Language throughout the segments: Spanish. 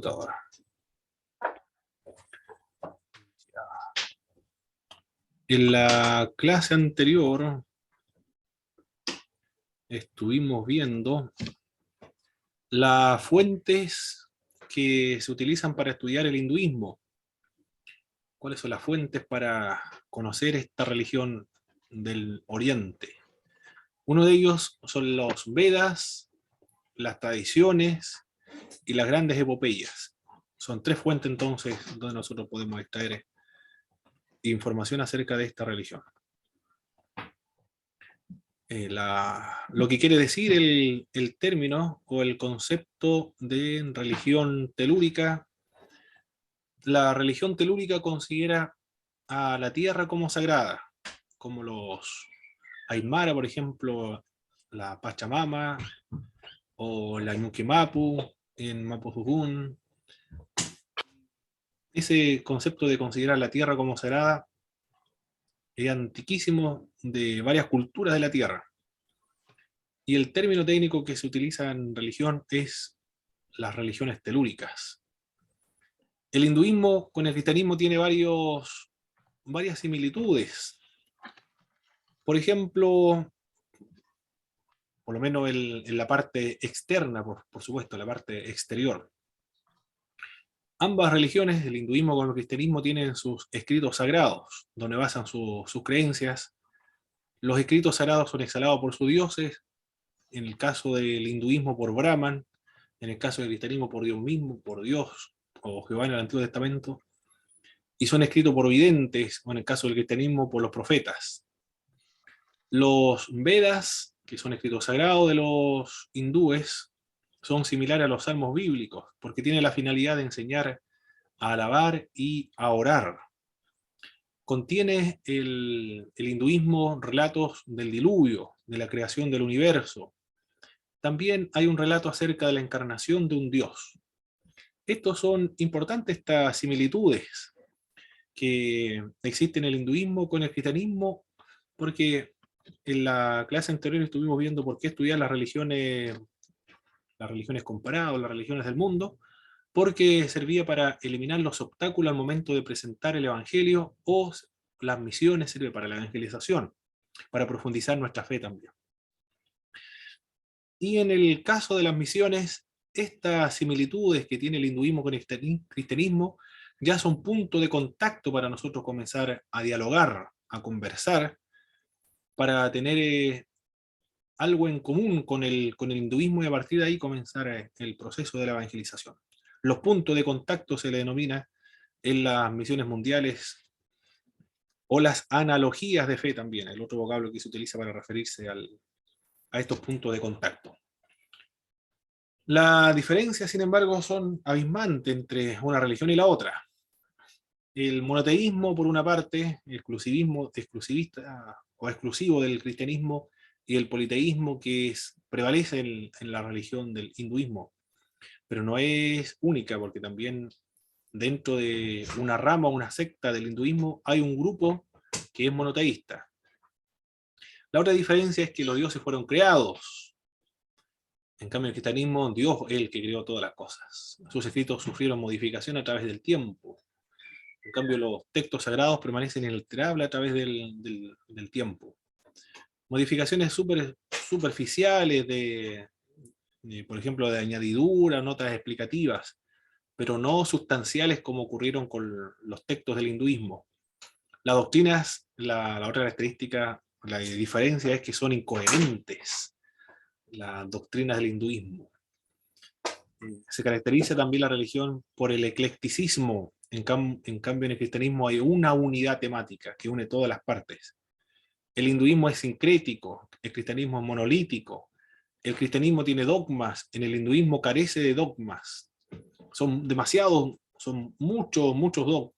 computadora. En la clase anterior estuvimos viendo las fuentes que se utilizan para estudiar el hinduismo. ¿Cuáles son las fuentes para conocer esta religión del Oriente? Uno de ellos son los Vedas, las tradiciones y las grandes epopeyas. Son tres fuentes entonces donde nosotros podemos extraer información acerca de esta religión. Lo que quiere decir el término o el concepto de religión telúrica. La religión telúrica considera a la tierra como sagrada, como los Aymara, por ejemplo, la Pachamama, o la Ñuquimapu, en Mapudungun. Ese concepto de considerar la tierra como sagrada es antiquísimo, de varias culturas de la tierra. Y el término técnico que se utiliza en religión es las religiones telúricas. El hinduismo con el cristianismo tiene varias similitudes. Por ejemplo, por lo menos en la parte externa, por supuesto, la parte exterior. Ambas religiones, el hinduismo como el cristianismo, tienen sus escritos sagrados, donde basan sus creencias. Los escritos sagrados son exhalados por sus dioses, en el caso del hinduismo por Brahman, en el caso del cristianismo por Dios mismo, por Dios, o Jehová en el Antiguo Testamento, y son escritos por videntes, o en el caso del cristianismo por los profetas. Los Vedas, que son escritos sagrados de los hindúes, son similares a los salmos bíblicos, porque tienen la finalidad de enseñar a alabar y a orar. Contiene el hinduismo relatos del diluvio, de la creación del universo. También hay un relato acerca de la encarnación de un dios. Estos son importantes, estas similitudes que existen en el hinduismo con el cristianismo, porque en la clase anterior estuvimos viendo por qué estudiar las religiones comparadas, las religiones del mundo, porque servía para eliminar los obstáculos al momento de presentar el evangelio, o las misiones sirve para la evangelización, para profundizar nuestra fe también. Y en el caso de las misiones, estas similitudes que tiene el hinduismo con el cristianismo ya son punto de contacto para nosotros comenzar a dialogar, a conversar, para tener algo en común con el hinduismo, y a partir de ahí comenzar el proceso de la evangelización. Los puntos de contacto se le denomina en las misiones mundiales, o las analogías de fe también, el otro vocablo que se utiliza para referirse a estos puntos de contacto. La diferencia, sin embargo, son abismantes entre una religión y la otra. El monoteísmo, por una parte, el exclusivista o exclusivo del cristianismo, y el politeísmo que prevalece en la religión del hinduismo. Pero no es única, porque también dentro de una rama o una secta del hinduismo hay un grupo que es monoteísta. La otra diferencia es que los dioses fueron creados. En cambio, el cristianismo, Dios es el que creó todas las cosas. Sus escritos sufrieron modificación a través del tiempo. En cambio, los textos sagrados permanecen inalterables a través del tiempo. Modificaciones superficiales por ejemplo, de añadidura, notas explicativas, pero no sustanciales como ocurrieron con los textos del hinduismo. Las doctrinas, la otra característica, la diferencia es que son incoherentes, las doctrinas del hinduismo. Se caracteriza también la religión por el eclecticismo. En cambio, en el cristianismo hay una unidad temática que une todas las partes. El hinduismo es sincrético, el cristianismo es monolítico. El cristianismo tiene dogmas, en el hinduismo carece de dogmas. Son muchos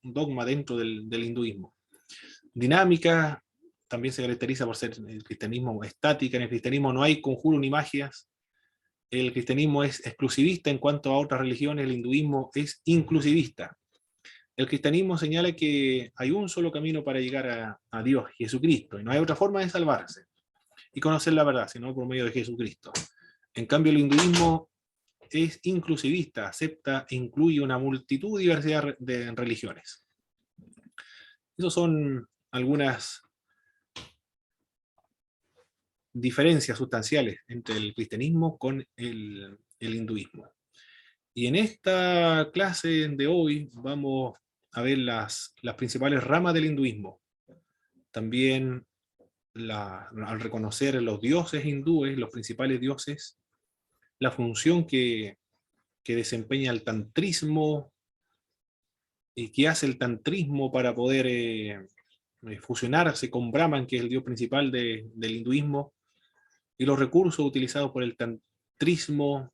dogmas dentro del hinduismo. Dinámica, también se caracteriza por ser el cristianismo estática. En el cristianismo no hay conjuro ni magias. El cristianismo es exclusivista en cuanto a otras religiones, el hinduismo es inclusivista. El cristianismo señala que hay un solo camino para llegar a Dios, Jesucristo, y no hay otra forma de salvarse y conocer la verdad, sino por medio de Jesucristo. En cambio, el hinduismo es inclusivista, acepta e incluye una multitud de diversidad de religiones. Esas son algunas diferencias sustanciales entre el cristianismo con el hinduismo. Y en esta clase de hoy vamos a ver las principales ramas del hinduismo. También al reconocer los dioses hindúes, los principales dioses, la función que desempeña el tantrismo y que hace el tantrismo para poder fusionarse con Brahman, que es el dios principal del hinduismo, y los recursos utilizados por el tantrismo,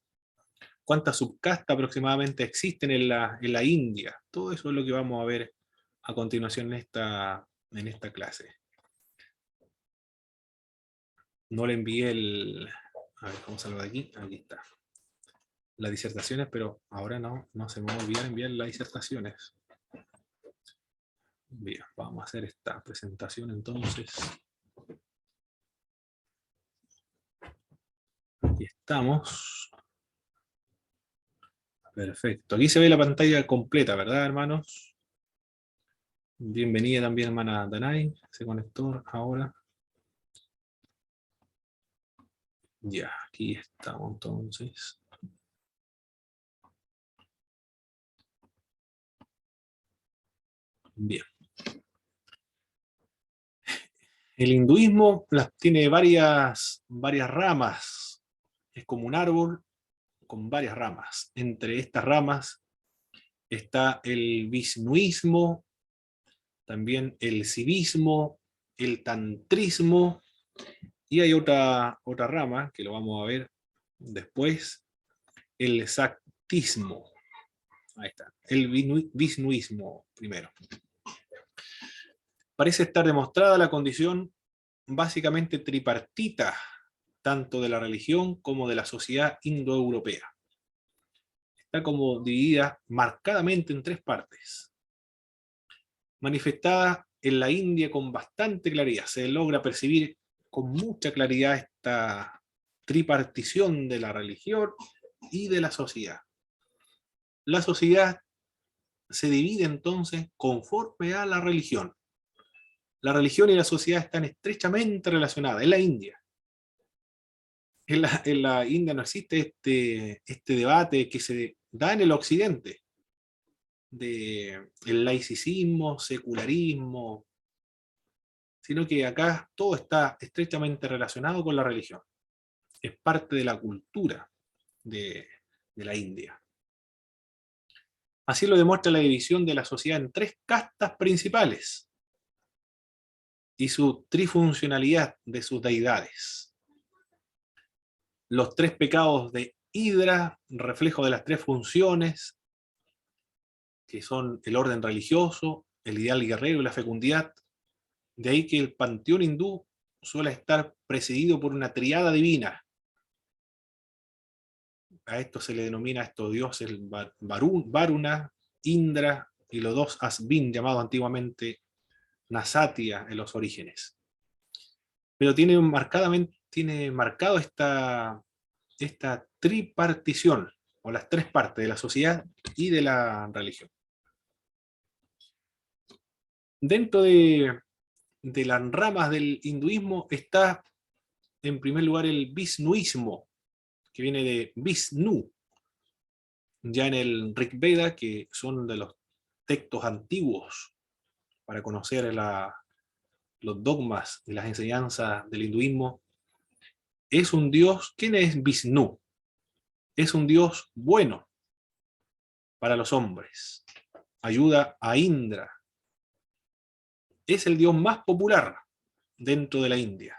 cuántas subcastas aproximadamente existen en la India. Todo eso es lo que vamos a ver a continuación en esta clase. No le envié a ver cómo salgo de aquí. Aquí está. Las disertaciones, pero ahora no se me va a olvidar enviar las disertaciones. Bien, vamos a hacer esta presentación entonces. Aquí estamos. Perfecto. Aquí se ve la pantalla completa, ¿verdad, hermanos? Bienvenida también, hermana Danay. Se conectó ahora. Ya, aquí estamos entonces. Bien. El hinduismo tiene varias ramas. Es como un árbol con varias ramas. Entre estas ramas está el vishnuismo, también el sivismo, el tantrismo, y hay otra rama que lo vamos a ver después, el saktismo. Ahí está, el vishnuismo primero. Parece estar demostrada la condición básicamente tripartita, tanto de la religión como de la sociedad indoeuropea. Está como dividida marcadamente en tres partes. Manifestada en la India con bastante claridad, se logra percibir con mucha claridad esta tripartición de la religión y de la sociedad. La sociedad se divide entonces conforme a la religión. La religión y la sociedad están estrechamente relacionadas en la India. En la India no existe este debate que se da en el occidente, de el laicismo, secularismo, sino que acá todo está estrechamente relacionado con la religión. Es parte de la cultura de la India. Así lo demuestra la división de la sociedad en tres castas principales y su trifuncionalidad de sus deidades. Los tres pecados de Hidra, reflejo de las tres funciones, que son el orden religioso, el ideal guerrero y la fecundidad. De ahí que el panteón hindú suele estar presidido por una triada divina. A esto se le denomina a estos dioses Varuna, Indra y los dos Asvin, llamados antiguamente Nasatya en los orígenes. Pero tiene marcado esta tripartición, o las tres partes de la sociedad y de la religión. Dentro de las ramas del hinduismo está, en primer lugar, el vishnuismo, que viene de Vishnu, ya en el Rig Veda, que son de los textos antiguos para conocer los dogmas y las enseñanzas del hinduismo. Es un dios. ¿Quién es Vishnu? Es un dios bueno para los hombres. Ayuda a Indra. Es el dios más popular dentro de la India.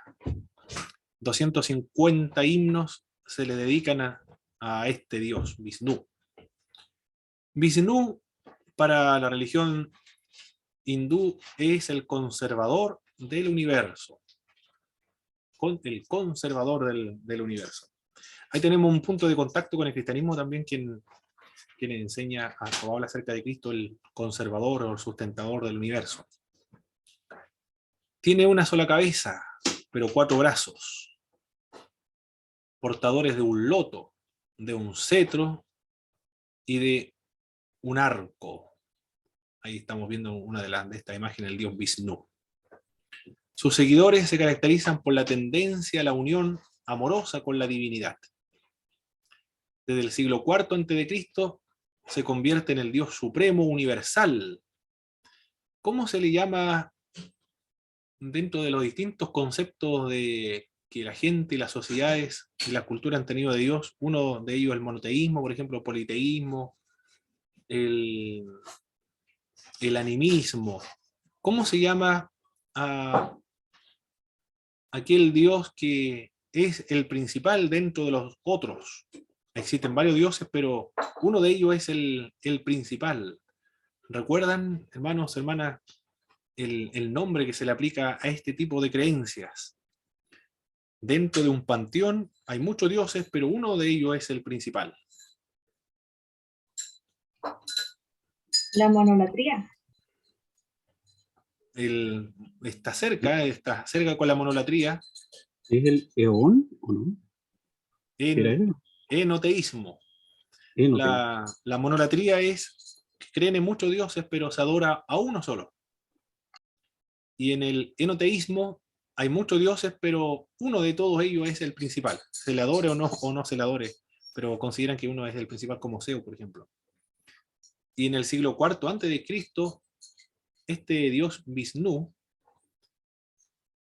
250 himnos se le dedican a este dios, Vishnu. Vishnu, para la religión hindú, es el conservador del universo. El conservador del universo. Ahí tenemos un punto de contacto con el cristianismo también, quien enseña o habla acerca de Cristo, el conservador o el sustentador del universo. Tiene una sola cabeza, pero 4 brazos, portadores de un loto, de un cetro y de un arco. Ahí estamos viendo una de estas imágenes del dios Vishnu. Sus seguidores se caracterizan por la tendencia a la unión amorosa con la divinidad. Desde el siglo IV a.C. se convierte en el Dios Supremo Universal. ¿Cómo se le llama dentro de los distintos conceptos de que la gente y las sociedades y la cultura han tenido de Dios? Uno de ellos el monoteísmo, por ejemplo, el politeísmo, el, el animismo. ¿Cómo se llama a aquel Dios que es el principal dentro de los otros? Existen varios dioses, pero uno de ellos es el principal. ¿Recuerdan, hermanos, hermanas, el nombre que se le aplica a este tipo de creencias? Dentro de un panteón hay muchos dioses, pero uno de ellos es el principal. La monolatría. Está cerca con la monolatría. ¿Es el eón o no? ¿Era En él? enoteísmo. Enoteísmo. La monolatría es que creen en muchos dioses, pero se adora a uno solo. Y en el enoteísmo hay muchos dioses, pero uno de todos ellos es el principal. Se le adore o no se le adore, pero consideran que uno es el principal, como Zeus, por ejemplo. Y en el siglo IV a.C., este dios Vishnu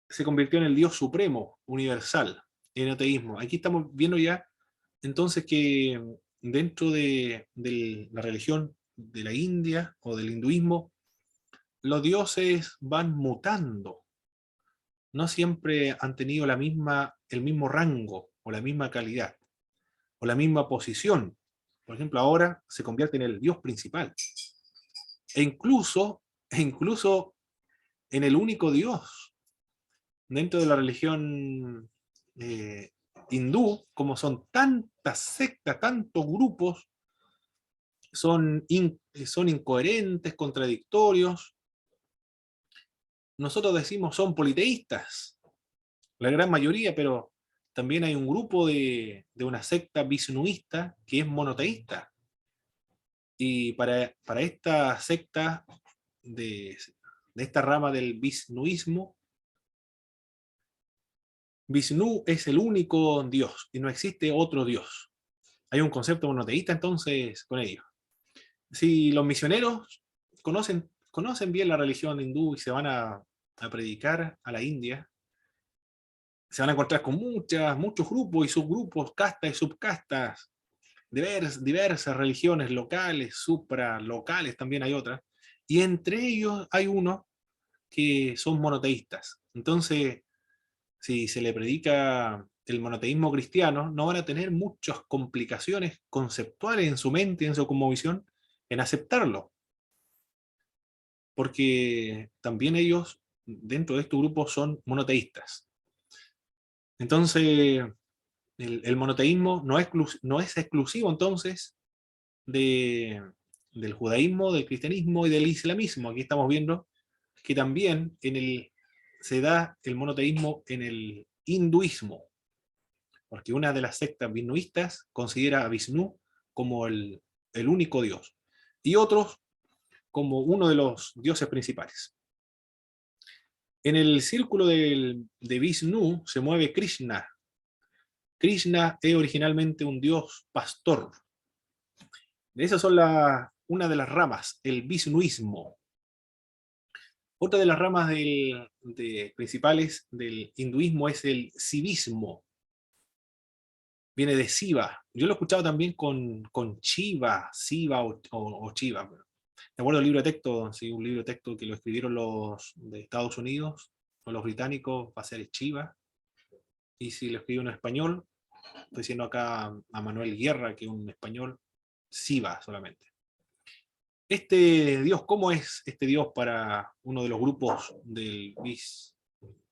se convirtió en el dios supremo, universal, enoteísmo. Aquí estamos viendo ya entonces que dentro de la religión de la India o del hinduismo, los dioses van mutando. No siempre han tenido el mismo rango o la misma calidad o la misma posición. Por ejemplo, ahora se convierte en el dios principal. E incluso en el único dios dentro de la religión hindú, como son tantas sectas, tantos grupos, son incoherentes, contradictorios. Nosotros decimos son politeístas, la gran mayoría, pero también hay un grupo de una secta vishnuista que es monoteísta. Y para esta secta de esta rama del vishnuismo, Vishnu es el único Dios y no existe otro Dios. Hay un concepto monoteísta entonces con ellos. Si los misioneros conocen bien la religión hindú y se van a predicar a la India, se van a encontrar con muchos grupos y subgrupos, castas y subcastas, diversas religiones locales, supralocales, también hay otras, y entre ellos hay unos que son monoteístas. Entonces, si se le predica el monoteísmo cristiano, no van a tener muchas complicaciones conceptuales en su mente y en su cosmovisión en aceptarlo, porque también ellos, dentro de este grupo, son monoteístas. Entonces, el monoteísmo no es exclusivo entonces del judaísmo, del cristianismo y del islamismo. Aquí estamos viendo que también se da el monoteísmo en el hinduismo, porque una de las sectas vishnuistas considera a Vishnu como el único dios, y otros como uno de los dioses principales. En el círculo de Vishnu se mueve Krishna. Krishna es originalmente un dios pastor. Esas son una de las ramas, el vishnuismo. Otra de las ramas principales del hinduismo es el sivismo. Viene de Siva. Yo lo he escuchado también con Shiva, Siva o Shiva. Me acuerdo del libro de texto, sí, un libro de texto que lo escribieron los de Estados Unidos, o los británicos, va a ser Shiva. Y si lo escribo en español, estoy diciendo acá a Manuel Guerra, que es un español, Siva solamente. Este Dios, ¿cómo es este Dios para uno de los grupos de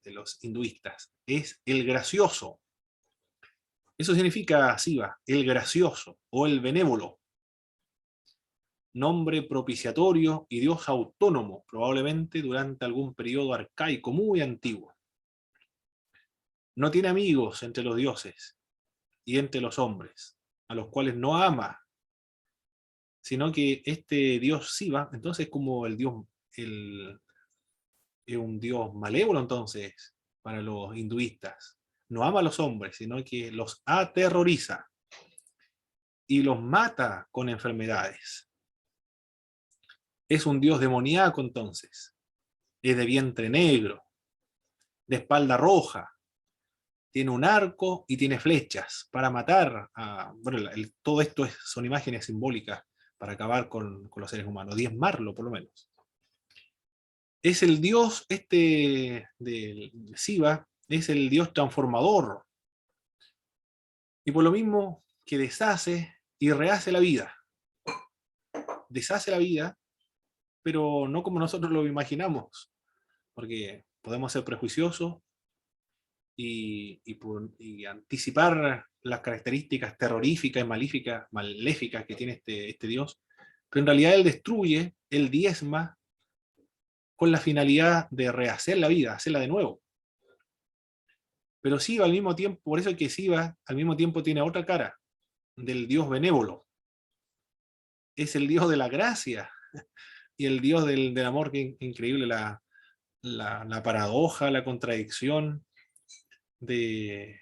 los hinduistas? Es el gracioso. Eso significa Siva, el gracioso o el benévolo. Nombre propiciatorio y Dios autónomo, probablemente durante algún periodo arcaico muy antiguo. No tiene amigos entre los dioses y entre los hombres. a los cuales no ama, sino que este Dios Siva, entonces como el Dios, es un Dios malévolo entonces, para los hinduistas. No ama a los hombres, sino que los aterroriza y los mata con enfermedades. Es un Dios demoníaco entonces, es de vientre negro, de espalda roja, tiene un arco y tiene flechas para matar a... Bueno, todo esto son imágenes simbólicas para acabar con los seres humanos, diezmarlo por lo menos. Es el dios del Siva, es el dios transformador, y por lo mismo que deshace y rehace la vida. Deshace la vida, pero no como nosotros lo imaginamos, porque podemos ser prejuiciosos y anticipar las características terroríficas y maléficas que tiene este Dios, pero en realidad él destruye, él diezma con la finalidad de rehacer la vida, hacerla de nuevo. Pero Siva al mismo tiempo, por eso es que Siva al mismo tiempo tiene otra cara, del Dios benévolo. Es el Dios de la gracia y el Dios del amor, que increíble la paradoja, la contradicción de,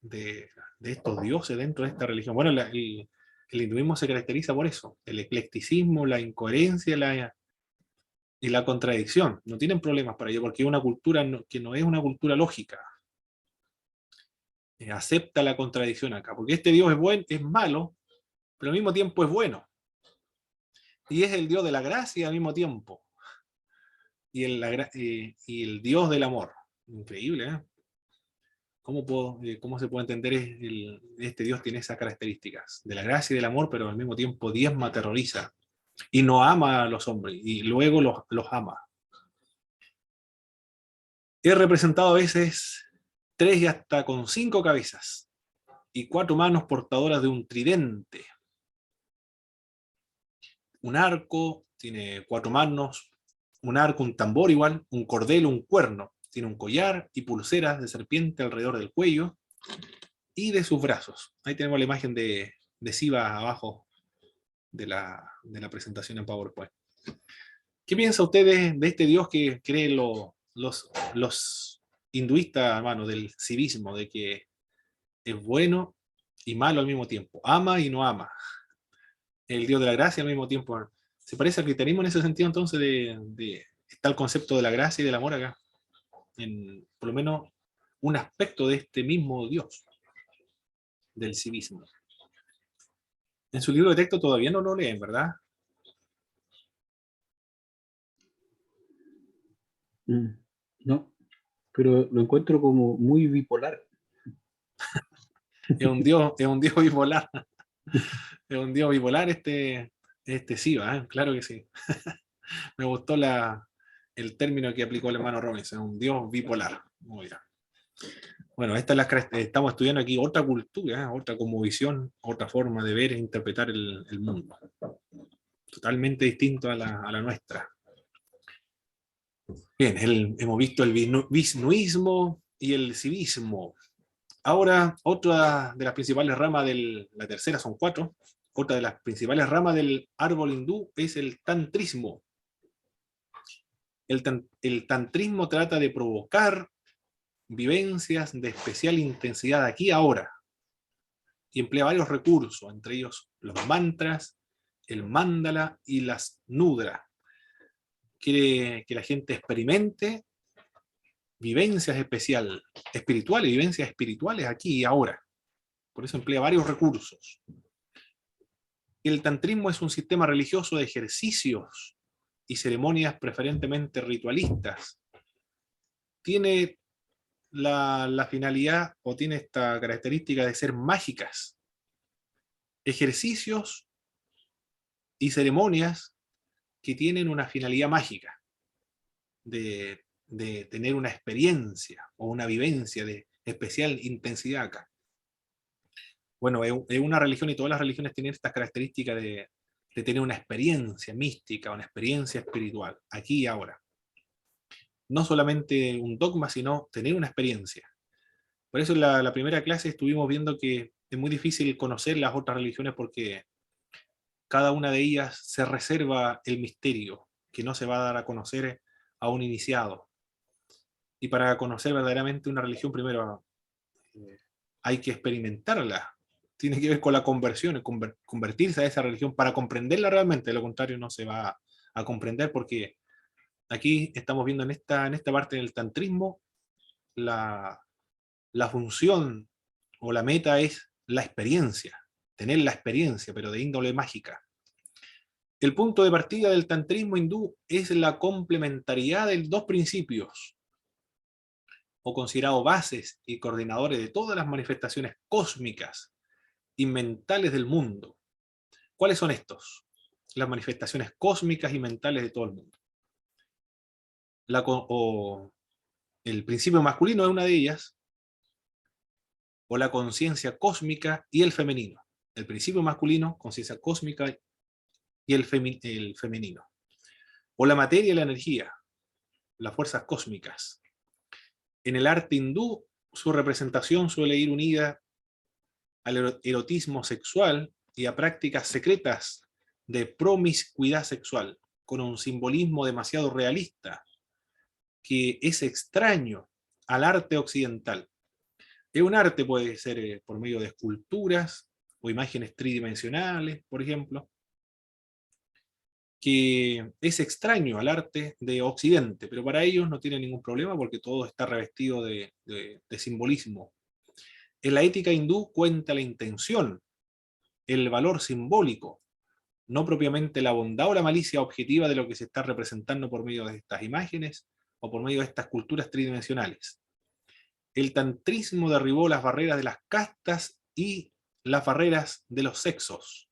de, de estos dioses dentro de esta religión. Bueno, el hinduismo se caracteriza por eso, el eclecticismo, la incoherencia y la contradicción. No tienen problemas para ello, porque es una cultura que no es una cultura lógica. Acepta la contradicción acá, porque este Dios es malo, pero al mismo tiempo es bueno. Y es el Dios de la gracia al mismo tiempo. Y el Dios del amor. Increíble, ¿eh? ¿Cómo se puede entender este Dios tiene esas características? De la gracia y del amor, pero al mismo tiempo diezma, aterroriza. Y no ama a los hombres, y luego los ama. Es representado a veces 3 y hasta con 5 cabezas, y 4 manos portadoras de un tridente. Un arco, tiene 4 manos, un arco, un tambor igual, un cordel, un cuerno. Tiene un collar y pulseras de serpiente alrededor del cuello y de sus brazos. Ahí tenemos la imagen de Siva abajo de la presentación en PowerPoint. ¿Qué piensa usted de este Dios que creen los hinduistas, hermano, del civismo, de que es bueno y malo al mismo tiempo? Ama y no ama. El Dios de la gracia al mismo tiempo. ¿Se parece al cristianismo en ese sentido entonces está el concepto de la gracia y del amor acá? Por lo menos un aspecto de este mismo Dios, del civismo. En su libro de texto todavía no lo leen, ¿verdad? No, pero lo encuentro como muy bipolar. Es un Dios bipolar. Es un Dios bipolar este Siva, ¿eh? Claro que sí. Me gustó el término que aplicó el hermano Robinson, un Dios bipolar. Muy bien. Bueno, estamos estudiando aquí otra cultura, ¿eh? Otra cosmovisión, otra forma de ver e interpretar el mundo. Totalmente distinto a la nuestra. Bien, hemos visto el visnuismo y el civismo. Ahora, otra de las principales ramas la tercera son 4, otra de las principales ramas del árbol hindú es el tantrismo. El tantrismo trata de provocar vivencias de especial intensidad aquí y ahora, y emplea varios recursos, entre ellos los mantras, el mandala y las nudras. Quiere que la gente experimente vivencias espirituales aquí y ahora. Por eso emplea varios recursos. El tantrismo es un sistema religioso de ejercicios y ceremonias preferentemente ritualistas. Tiene la finalidad, o tiene esta característica de ser mágicas. Ejercicios y ceremonias que tienen una finalidad mágica, de tener una experiencia o una vivencia de especial intensidad acá. Bueno, es una religión, y todas las religiones tienen estas características de tener una experiencia mística, una experiencia espiritual, aquí y ahora. No solamente un dogma, sino tener una experiencia. Por eso en la primera clase estuvimos viendo que es muy difícil conocer las otras religiones porque cada una de ellas se reserva el misterio que no se va a dar a conocer a un iniciado. Y para conocer verdaderamente una religión, primero hay que experimentarla. Tiene que ver con la conversión, convertirse a esa religión para comprenderla realmente. De lo contrario, no se va a comprender, porque aquí estamos viendo en esta parte del tantrismo, la función o la meta es la experiencia, tener la experiencia, pero de índole mágica. El punto de partida del tantrismo hindú es la complementariedad de dos principios, o considerados bases y coordinadores de todas las manifestaciones cósmicas y mentales del mundo. ¿Cuáles son estos? Las manifestaciones cósmicas y mentales de todo el mundo. El principio masculino es una de ellas, o la conciencia cósmica y el femenino. El principio masculino, conciencia cósmica y el femenino. O la materia y la energía, las fuerzas cósmicas. En el arte hindú, su representación suele ir unida al erotismo sexual y a prácticas secretas de promiscuidad sexual, con un simbolismo demasiado realista, que es extraño al arte occidental. Es un arte, puede ser por medio de esculturas o imágenes tridimensionales, por ejemplo, que es extraño al arte de Occidente, pero para ellos no tiene ningún problema porque todo está revestido de simbolismo. En la ética hindú cuenta la intención, el valor simbólico, no propiamente la bondad o la malicia objetiva de lo que se está representando por medio de estas imágenes o por medio de estas culturas tridimensionales. El tantrismo derribó las barreras de las castas y las barreras de los sexos,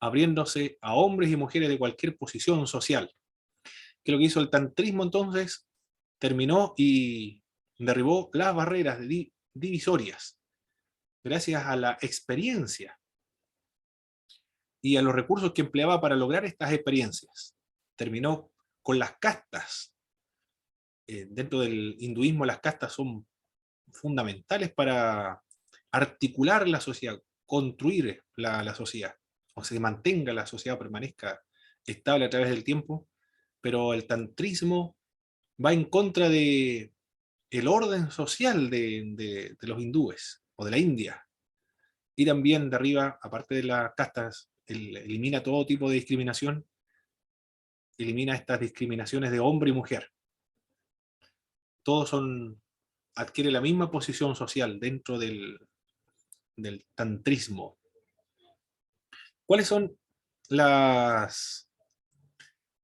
abriéndose a hombres y mujeres de cualquier posición social. Que lo que hizo el tantrismo entonces, terminó y derribó las barreras divisorias, gracias a la experiencia y a los recursos que empleaba para lograr estas experiencias. Terminó con las castas. Dentro del hinduismo las castas son fundamentales para articular la sociedad, construir la sociedad, o se mantenga la sociedad, permanezca estable a través del tiempo, pero el va en contra de el orden social de los hindúes, o de la India, y también derriba, aparte de las castas, elimina todo tipo de discriminación, elimina estas discriminaciones de hombre y mujer. Todos adquiere la misma posición social dentro del tantrismo. ¿Cuáles son los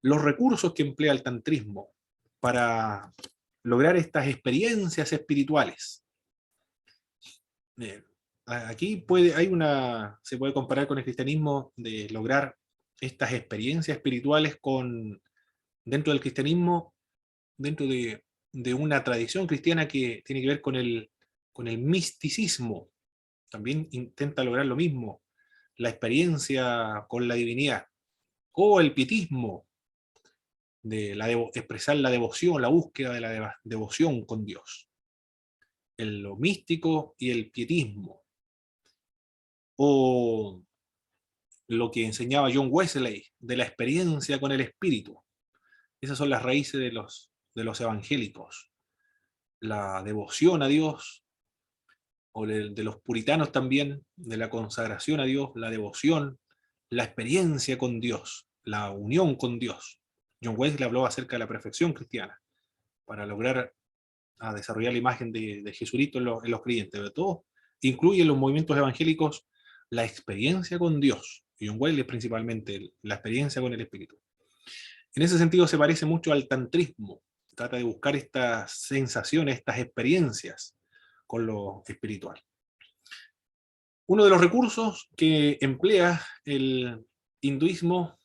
recursos que emplea el tantrismo para lograr estas experiencias espirituales? Aquí se puede comparar con el cristianismo, de lograr estas experiencias espirituales dentro del cristianismo, dentro de una tradición cristiana que tiene que ver con el misticismo. También intenta lograr lo mismo, la experiencia con la divinidad, o el pietismo, expresar la devoción, la búsqueda de la devoción con Dios. Lo místico y el pietismo. O lo que enseñaba John Wesley, de la experiencia con el Espíritu. Esas son las raíces de los evangélicos. La devoción a Dios, o de los puritanos también, de la consagración a Dios, la devoción, la experiencia con Dios, la unión con Dios. John Wesley habló acerca de la perfección cristiana, para lograr desarrollar la imagen de Jesucristo en los creyentes. De todo, incluye en los movimientos evangélicos la experiencia con Dios, y John Wesley principalmente la experiencia con el Espíritu. En ese sentido se parece mucho al tantrismo, trata de buscar estas sensaciones, estas experiencias con lo espiritual. Uno de los recursos que emplea el hinduismo,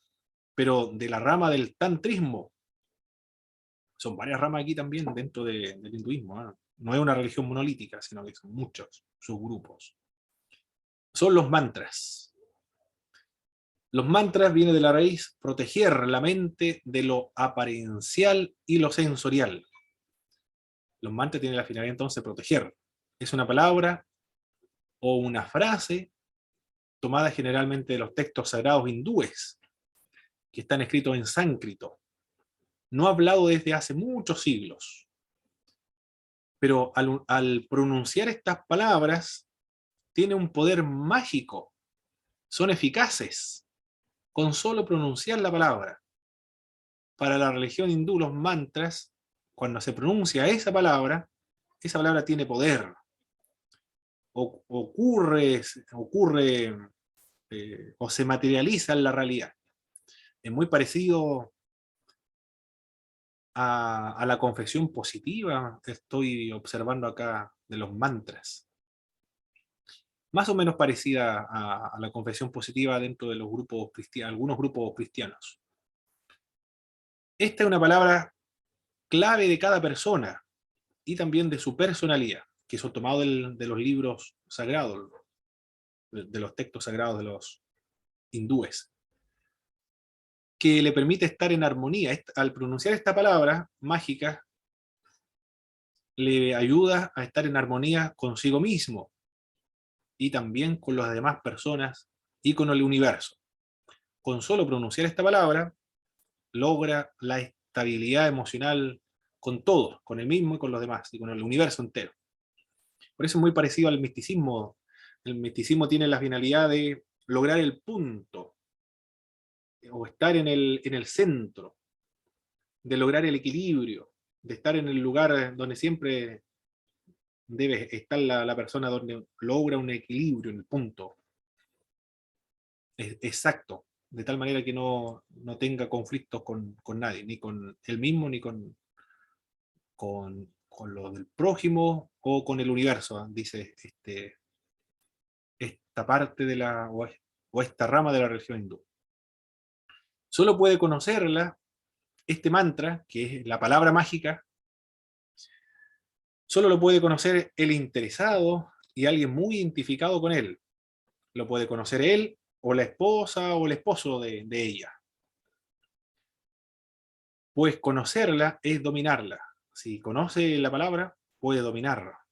pero de la rama del tantrismo, son varias ramas aquí también dentro del hinduismo, ¿eh? No es una religión monolítica, sino que son muchos subgrupos. Son los mantras. Los mantras vienen de la raíz proteger la mente de lo apariencial y lo sensorial. Los mantras tienen la finalidad entonces de proteger. Es una palabra o una frase tomada generalmente de los textos sagrados hindúes, que están escritos en sánscrito, no hablado desde hace muchos siglos. Pero al pronunciar estas palabras, tiene un poder mágico, son eficaces, con solo pronunciar la palabra. Para la religión hindú, los mantras, cuando se pronuncia esa palabra tiene poder. Ocurre o se materializa en la realidad. Es muy parecido a la confesión positiva que estoy observando acá de los mantras. Más o menos parecida a la confesión positiva dentro de los grupos cristianos, algunos grupos cristianos. Esta es una palabra clave de cada persona y también de su personalidad, que son tomados de los libros sagrados, de los textos sagrados de los hindúes, que le permite estar en armonía. Al pronunciar esta palabra mágica, le ayuda a estar en armonía consigo mismo y también con las demás personas y con el universo. Con solo pronunciar esta palabra, logra la estabilidad emocional con todos, con el mismo y con los demás, y con el universo entero. Por eso es muy parecido al misticismo. El misticismo tiene la finalidad de lograr el punto, o estar en el centro, de lograr el equilibrio, de estar en el lugar donde siempre debe estar la persona, donde logra un equilibrio en el punto exacto, de tal manera que no tenga conflictos con nadie, ni con él mismo, ni con lo del prójimo o con el universo, dice esta parte de o esta rama de la religión hindú. Solo puede conocerla, este mantra, que es la palabra mágica, solo lo puede conocer el interesado y alguien muy identificado con él. Lo puede conocer él, o la esposa, o el esposo de ella. Pues conocerla es dominarla. Si conoce la palabra, puede dominarla,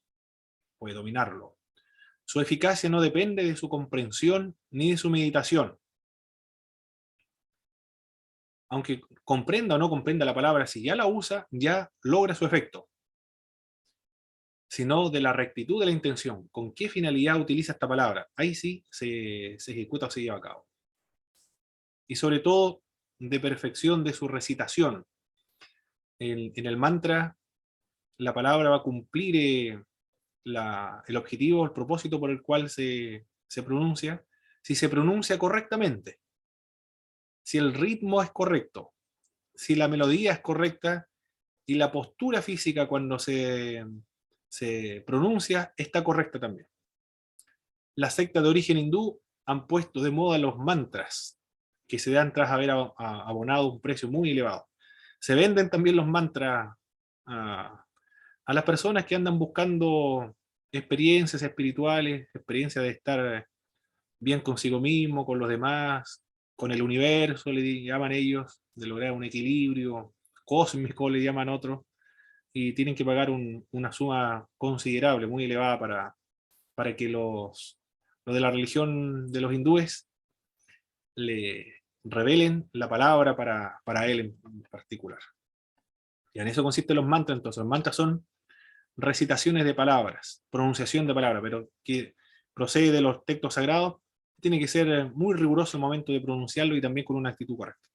puede dominarlo. Su eficacia no depende de su comprensión ni de su meditación. Aunque comprenda o no comprenda la palabra, si ya la usa, ya logra su efecto. Sino de la rectitud de la intención. ¿Con qué finalidad utiliza esta palabra? Ahí sí se ejecuta o se lleva a cabo. Y sobre todo, de perfección de su recitación. En el mantra, la palabra va a cumplir el objetivo, el propósito por el cual se pronuncia, si se pronuncia correctamente, si el ritmo es correcto, si la melodía es correcta y la postura física cuando se pronuncia está correcta también. Las sectas de origen hindú han puesto de moda los mantras, que se dan tras haber abonado un precio muy elevado. Se venden también los mantras a las personas que andan buscando experiencias espirituales, experiencias de estar bien consigo mismo, con los demás, con el universo, le llaman ellos, de lograr un equilibrio cósmico, le llaman otros, y tienen que pagar una suma considerable, muy elevada para que los de la religión de los hindúes le revelen la palabra para él en particular. Y en eso consisten los mantras. Entonces, los mantras son recitaciones de palabras, pronunciación de palabras, pero que procede de los textos sagrados. Tiene que ser muy riguroso el momento de pronunciarlo y también con una actitud correcta.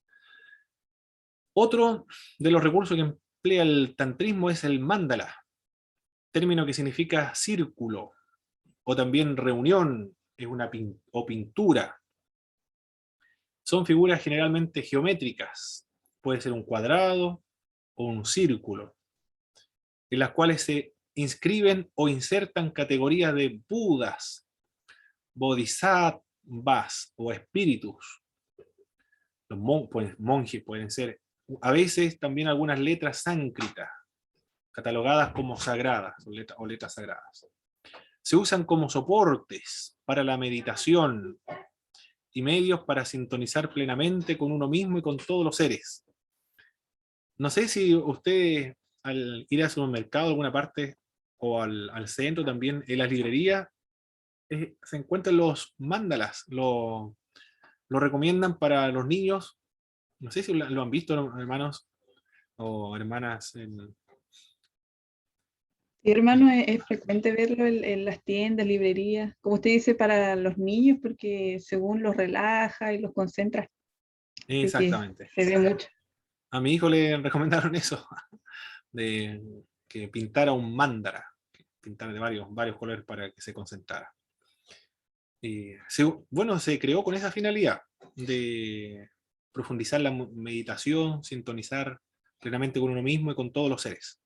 Otro de los recursos que emplea el tantrismo es el mandala, término que significa círculo, o también reunión, es o pintura. Son figuras generalmente geométricas, puede ser un cuadrado o un círculo, en las cuales se inscriben o insertan categorías de budas, bodhisattvas o espíritus. Los monjes pueden ser, a veces también algunas letras sánscritas, catalogadas como sagradas o letras sagradas. Se usan como soportes para la meditación y medios para sintonizar plenamente con uno mismo y con todos los seres. No sé si usted, al ir al supermercado a alguna parte o al centro también, en las librerías, se encuentran los mandalas, lo recomiendan para los niños. No sé si lo han visto, hermanos o hermanas. Sí, hermano, es frecuente verlo en las tiendas, librerías, como usted dice, para los niños, porque según los relaja y los concentra, así que Exactamente. se ve mucho. A mi hijo le recomendaron eso, de que pintara un mandala, pintar de varios colores para que se concentrara. Bueno, se creó con esa finalidad de profundizar la meditación, sintonizar plenamente con uno mismo y con todos los seres.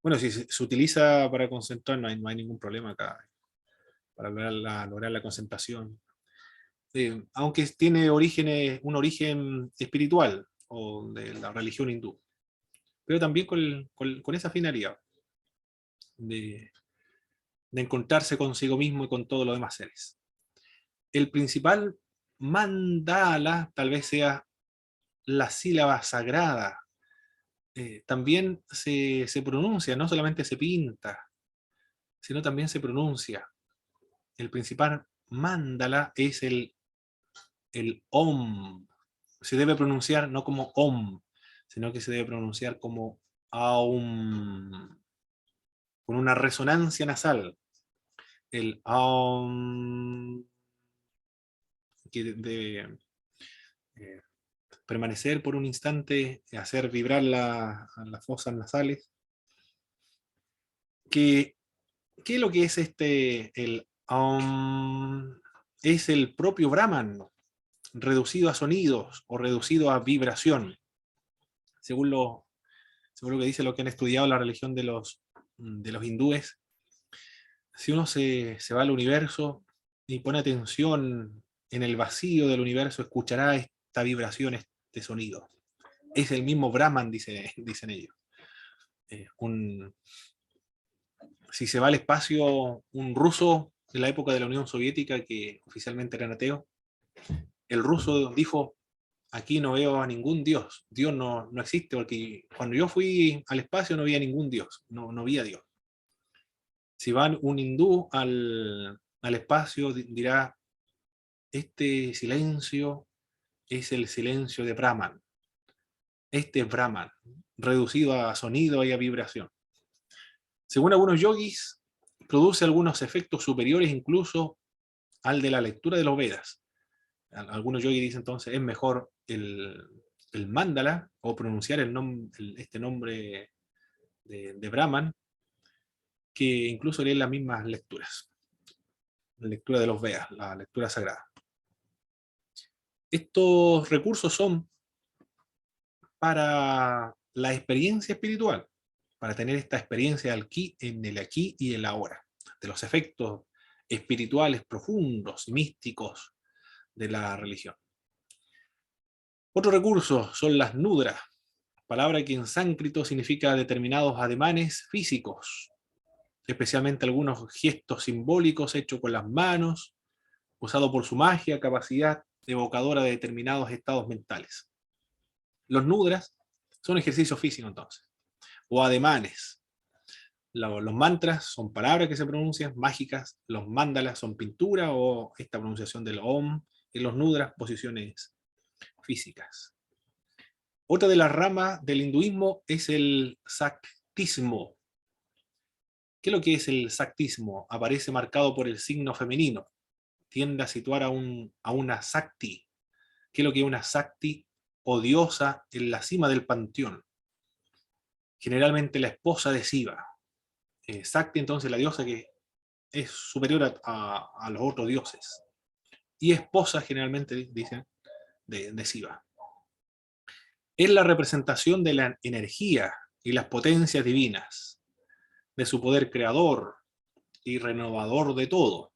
Bueno, si se utiliza para concentrar, no hay ningún problema acá, para lograr la concentración. Aunque tiene un origen espiritual, o de la religión hindú, pero también con esa finalidad de, de encontrarse consigo mismo y con todos los demás seres. El principal mandala tal vez sea la sílaba sagrada. También se pronuncia, no solamente se pinta, sino también se pronuncia. El principal mandala es el Om. Se debe pronunciar no como Om, sino que se debe pronunciar como Aum, con una resonancia nasal. El Aum, que debe permanecer por un instante, hacer vibrar las fosas nasales. ¿Qué es lo que es el Aum? Es el propio Brahman, reducido a sonidos o reducido a vibración, según lo que dice lo que han estudiado la religión de los hindúes. Si uno se va al universo y pone atención en el vacío del universo, escuchará esta vibración, este sonido. Es el mismo Brahman, dicen ellos. Si se va al espacio, un ruso de la época de la Unión Soviética, que oficialmente era ateo, el ruso dijo: aquí no veo a ningún dios, Dios no existe, porque cuando yo fui al espacio no había ningún dios, no había Dios. Si va un hindú al espacio, dirá: este silencio es el silencio de Brahman. Este es Brahman, reducido a sonido y a vibración. Según algunos yogis, produce algunos efectos superiores incluso al de la lectura de los Vedas. Algunos yogis dicen entonces es mejor el mandala o pronunciar este nombre de Brahman que incluso leer las mismas lecturas. La lectura de los Vedas, la lectura sagrada. Estos recursos son para la experiencia espiritual, para tener esta experiencia en el aquí y el ahora, de los efectos espirituales profundos y místicos de la religión. Otro recurso son las nudras, palabra que en sánscrito significa determinados ademanes físicos, especialmente algunos gestos simbólicos hechos con las manos, usado por su magia, capacidad evocadora de determinados estados mentales. Los nudras son ejercicios físicos entonces, o ademanes. Los mantras son palabras que se pronuncian, mágicas. Los mandalas son pintura o esta pronunciación del Om. Y los nudras, posiciones físicas. Otra de las ramas del hinduismo es el Saktismo. ¿Qué es lo que es el Saktismo? Aparece marcado por el signo femenino. Tiende a situar a una Sakti. ¿Qué es lo que es una Sakti o diosa en la cima del panteón? Generalmente la esposa de Shiva. Sakti, entonces, la diosa que es superior a los otros dioses. Y esposa, generalmente, dicen, de Shiva. Es la representación de la energía y las potencias divinas, de su poder creador y renovador de todo.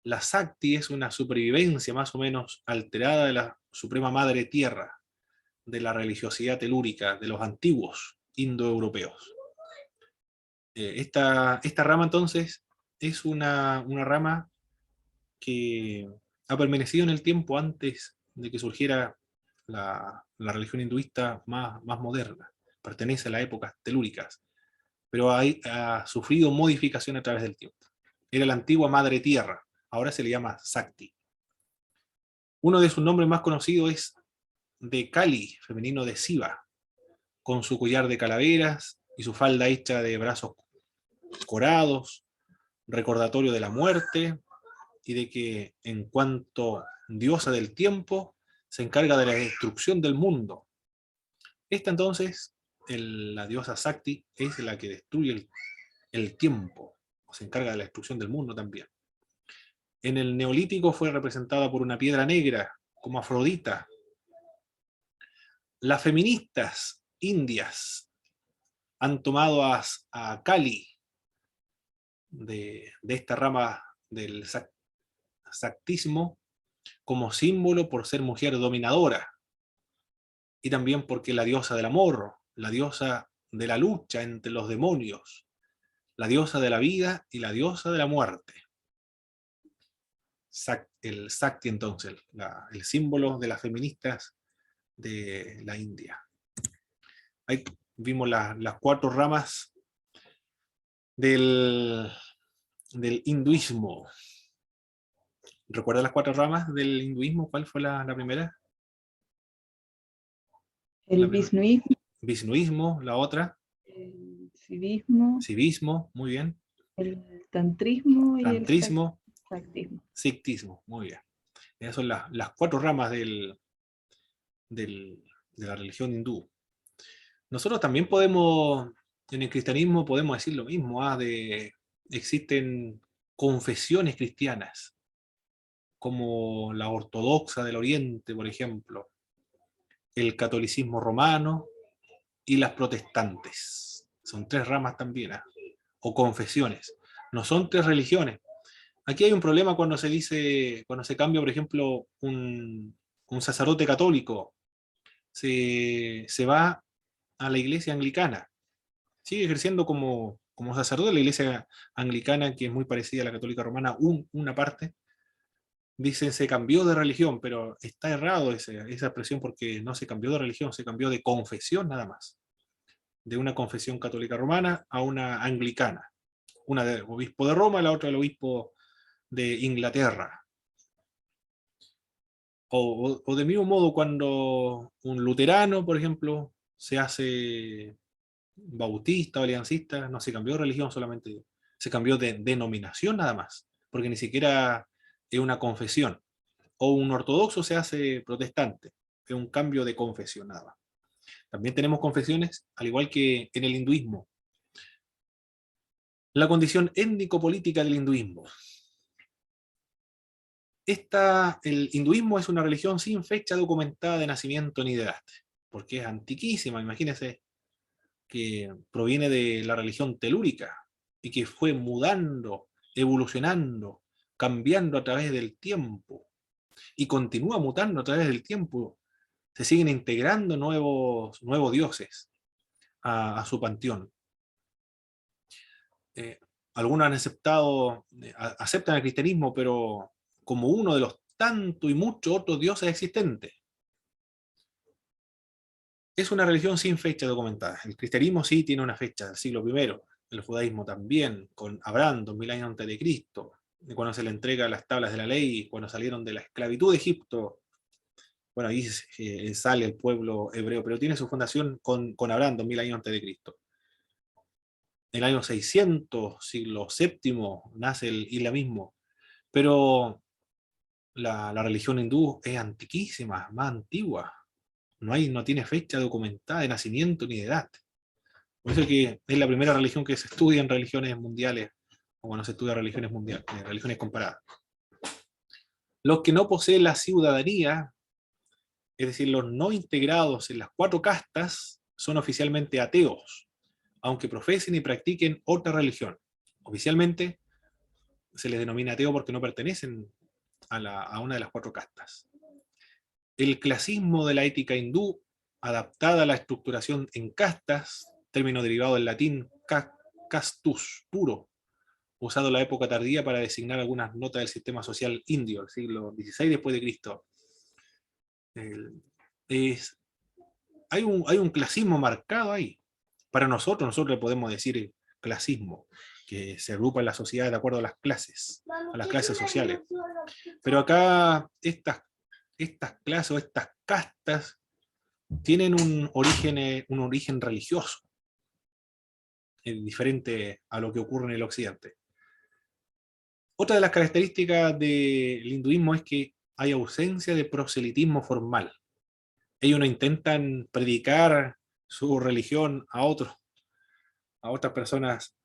La Sakti es una supervivencia más o menos alterada de la Suprema Madre Tierra, de la religiosidad telúrica de los antiguos indoeuropeos. Esta rama entonces es una rama que ha permanecido en el tiempo antes de que surgiera la religión hinduista más moderna. Pertenece a las épocas telúricas, pero ha sufrido modificación a través del tiempo. Era la antigua madre tierra, ahora se le llama Sakti. Uno de sus nombres más conocidos es de Kali, femenino de Shiva, con su collar de calaveras y su falda hecha de brazos corados, recordatorio de la muerte y de que, en cuanto diosa del tiempo, se encarga de la destrucción del mundo. Esta entonces, la diosa Sakti, es la que destruye el tiempo, o se encarga de la destrucción del mundo también. En el Neolítico fue representada por una piedra negra, como Afrodita. Las feministas indias han tomado a Kali, de esta rama del Saktismo, como símbolo por ser mujer dominadora, y también porque la diosa del amor, la diosa de la lucha entre los demonios, la diosa de la vida y la diosa de la muerte. El Sakti, entonces, el símbolo de las feministas de la India. Ahí vimos las 4 ramas del hinduismo. ¿Recuerda las 4 ramas del hinduismo? ¿Cuál fue la primera? El Vishnuismo, Vishnuismo, la otra. el Sivismo, Sivismo, muy bien. el Tantrismo y Tantrismo, el Saktismo. Siktismo, muy bien. Esas son las 4 ramas de la religión hindú. Nosotros también podemos, en el cristianismo podemos decir lo mismo, existen confesiones cristianas, como la ortodoxa del Oriente, por ejemplo, el catolicismo romano y las protestantes. Son 3 ramas también, o confesiones. No son 3 religiones. Aquí hay un problema cuando se cambia, por ejemplo, un sacerdote católico, se va a la iglesia anglicana, sigue ejerciendo como sacerdote de la iglesia anglicana, que es muy parecida a la católica romana, una parte. Dicen se cambió de religión, pero está errado esa expresión, porque no se cambió de religión, se cambió de confesión nada más. De una confesión católica romana a una anglicana. Una del obispo de Roma, la otra del obispo de Inglaterra. O del mismo modo, cuando un luterano, por ejemplo, se hace bautista o aliancista, no se cambió de religión solamente, se cambió de denominación nada más, porque ni siquiera es una confesión. O un ortodoxo se hace protestante, es un cambio de confesión nada más. También tenemos confesiones, al igual que en el hinduismo. La condición étnico-política del hinduismo. El hinduismo es una religión sin fecha documentada de nacimiento ni de edad, porque es antiquísima. Imagínense que proviene de la religión telúrica y que fue mudando, evolucionando, cambiando a través del tiempo, y continúa mutando a través del tiempo. Se siguen integrando nuevos dioses a su panteón. Algunos han aceptan el cristianismo, pero como uno de los tantos y muchos otros dioses existentes. Es una religión sin fecha documentada. El cristianismo sí tiene una fecha, del siglo I, el judaísmo también, con Abraham, 2000 años antes de Cristo, cuando se le entrega las tablas de la ley, cuando salieron de la esclavitud de Egipto. Bueno, ahí sale el pueblo hebreo, pero tiene su fundación con Abraham, 2000 años antes de Cristo. En el año 600, siglo VII, nace el islamismo, pero la religión hindú es antiquísima, más antigua. No tiene fecha documentada de nacimiento ni de edad. Por eso que es la primera religión que se estudia en religiones mundiales, o cuando se estudia religiones mundiales, religiones comparadas. Los que no poseen la ciudadanía, es decir, los no integrados en las 4 castas, son oficialmente ateos, aunque profesen y practiquen otra religión. Oficialmente se les denomina ateo porque no pertenecen a una de las 4 castas. El clasismo de la ética hindú, adaptada a la estructuración en castas, término derivado del latín castus, puro, usado en la época tardía para designar algunas notas del sistema social indio, del siglo XVI después de Cristo. Hay un clasismo marcado ahí. Para nosotros le podemos decir clasismo, que se agrupa en la sociedad de acuerdo a las clases sociales. Pero acá estas clases o estas castas tienen un origen religioso, diferente a lo que ocurre en el occidente. Otra de las características del hinduismo es que hay ausencia de proselitismo formal. Ellos no intentan predicar su religión a otras personas.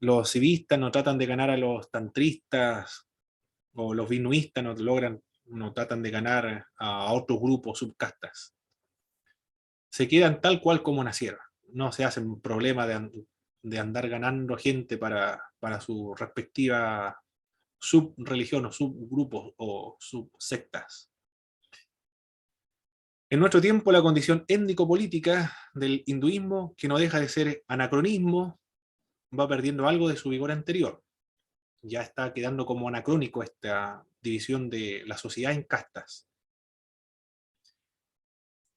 Los sivistas no tratan de ganar a los tantristas, o los vinuistas no tratan de ganar a otros grupos, subcastas. Se quedan tal cual como nacieron. No se hacen problema de andar ganando gente para su respectiva subreligión o subgrupos o subsectas. En nuestro tiempo, la condición étnico-política del hinduismo, que no deja de ser anacronismo, va perdiendo algo de su vigor anterior. Ya está quedando como anacrónico esta división de la sociedad en castas.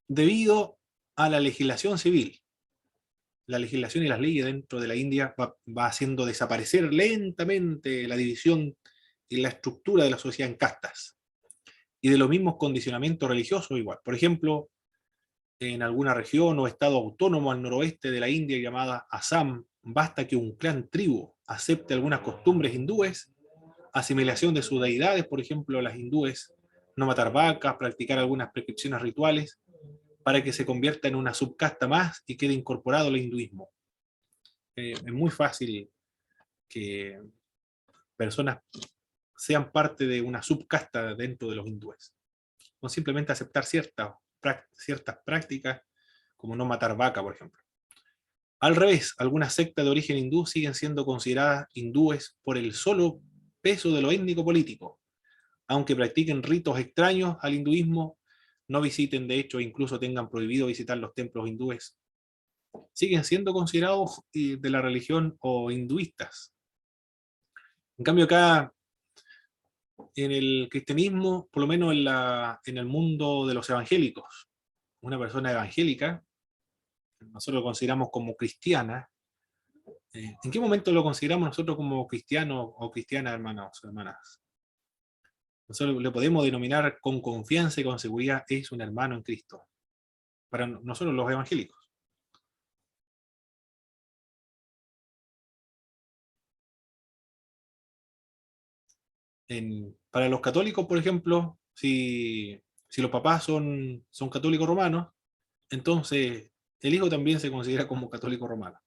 Debido a la legislación civil, la legislación y las leyes dentro de la India va haciendo desaparecer lentamente la división y la estructura de la sociedad en castas. Y de los mismos condicionamientos religiosos igual. Por ejemplo, en alguna región o estado autónomo al noroeste de la India llamada Assam, basta que un clan tribu acepte algunas costumbres hindúes, asimilación de sus deidades, por ejemplo, las hindúes, no matar vacas, practicar algunas prescripciones rituales, para que se convierta en una subcasta más y quede incorporado al hinduismo. Es muy fácil que personas sean parte de una subcasta dentro de los hindúes. No simplemente aceptar ciertas prácticas, como no matar vaca, por ejemplo. Al revés, algunas sectas de origen hindú siguen siendo consideradas hindúes por el solo peso de lo étnico político. Aunque practiquen ritos extraños al hinduismo, no visiten, de hecho, incluso tengan prohibido visitar los templos hindúes, siguen siendo considerados de la religión o hinduistas. En cambio acá, en el cristianismo, por lo menos en el mundo de los evangélicos, una persona evangélica, nosotros lo consideramos como cristiana. ¿En qué momento lo consideramos nosotros como cristiano o cristiana, hermanos o hermanas? Nosotros le podemos denominar con confianza y con seguridad, es un hermano en Cristo. Para nosotros los evangélicos. Para los católicos, por ejemplo, si los papás son católicos romanos, entonces el hijo también se considera como católico romano.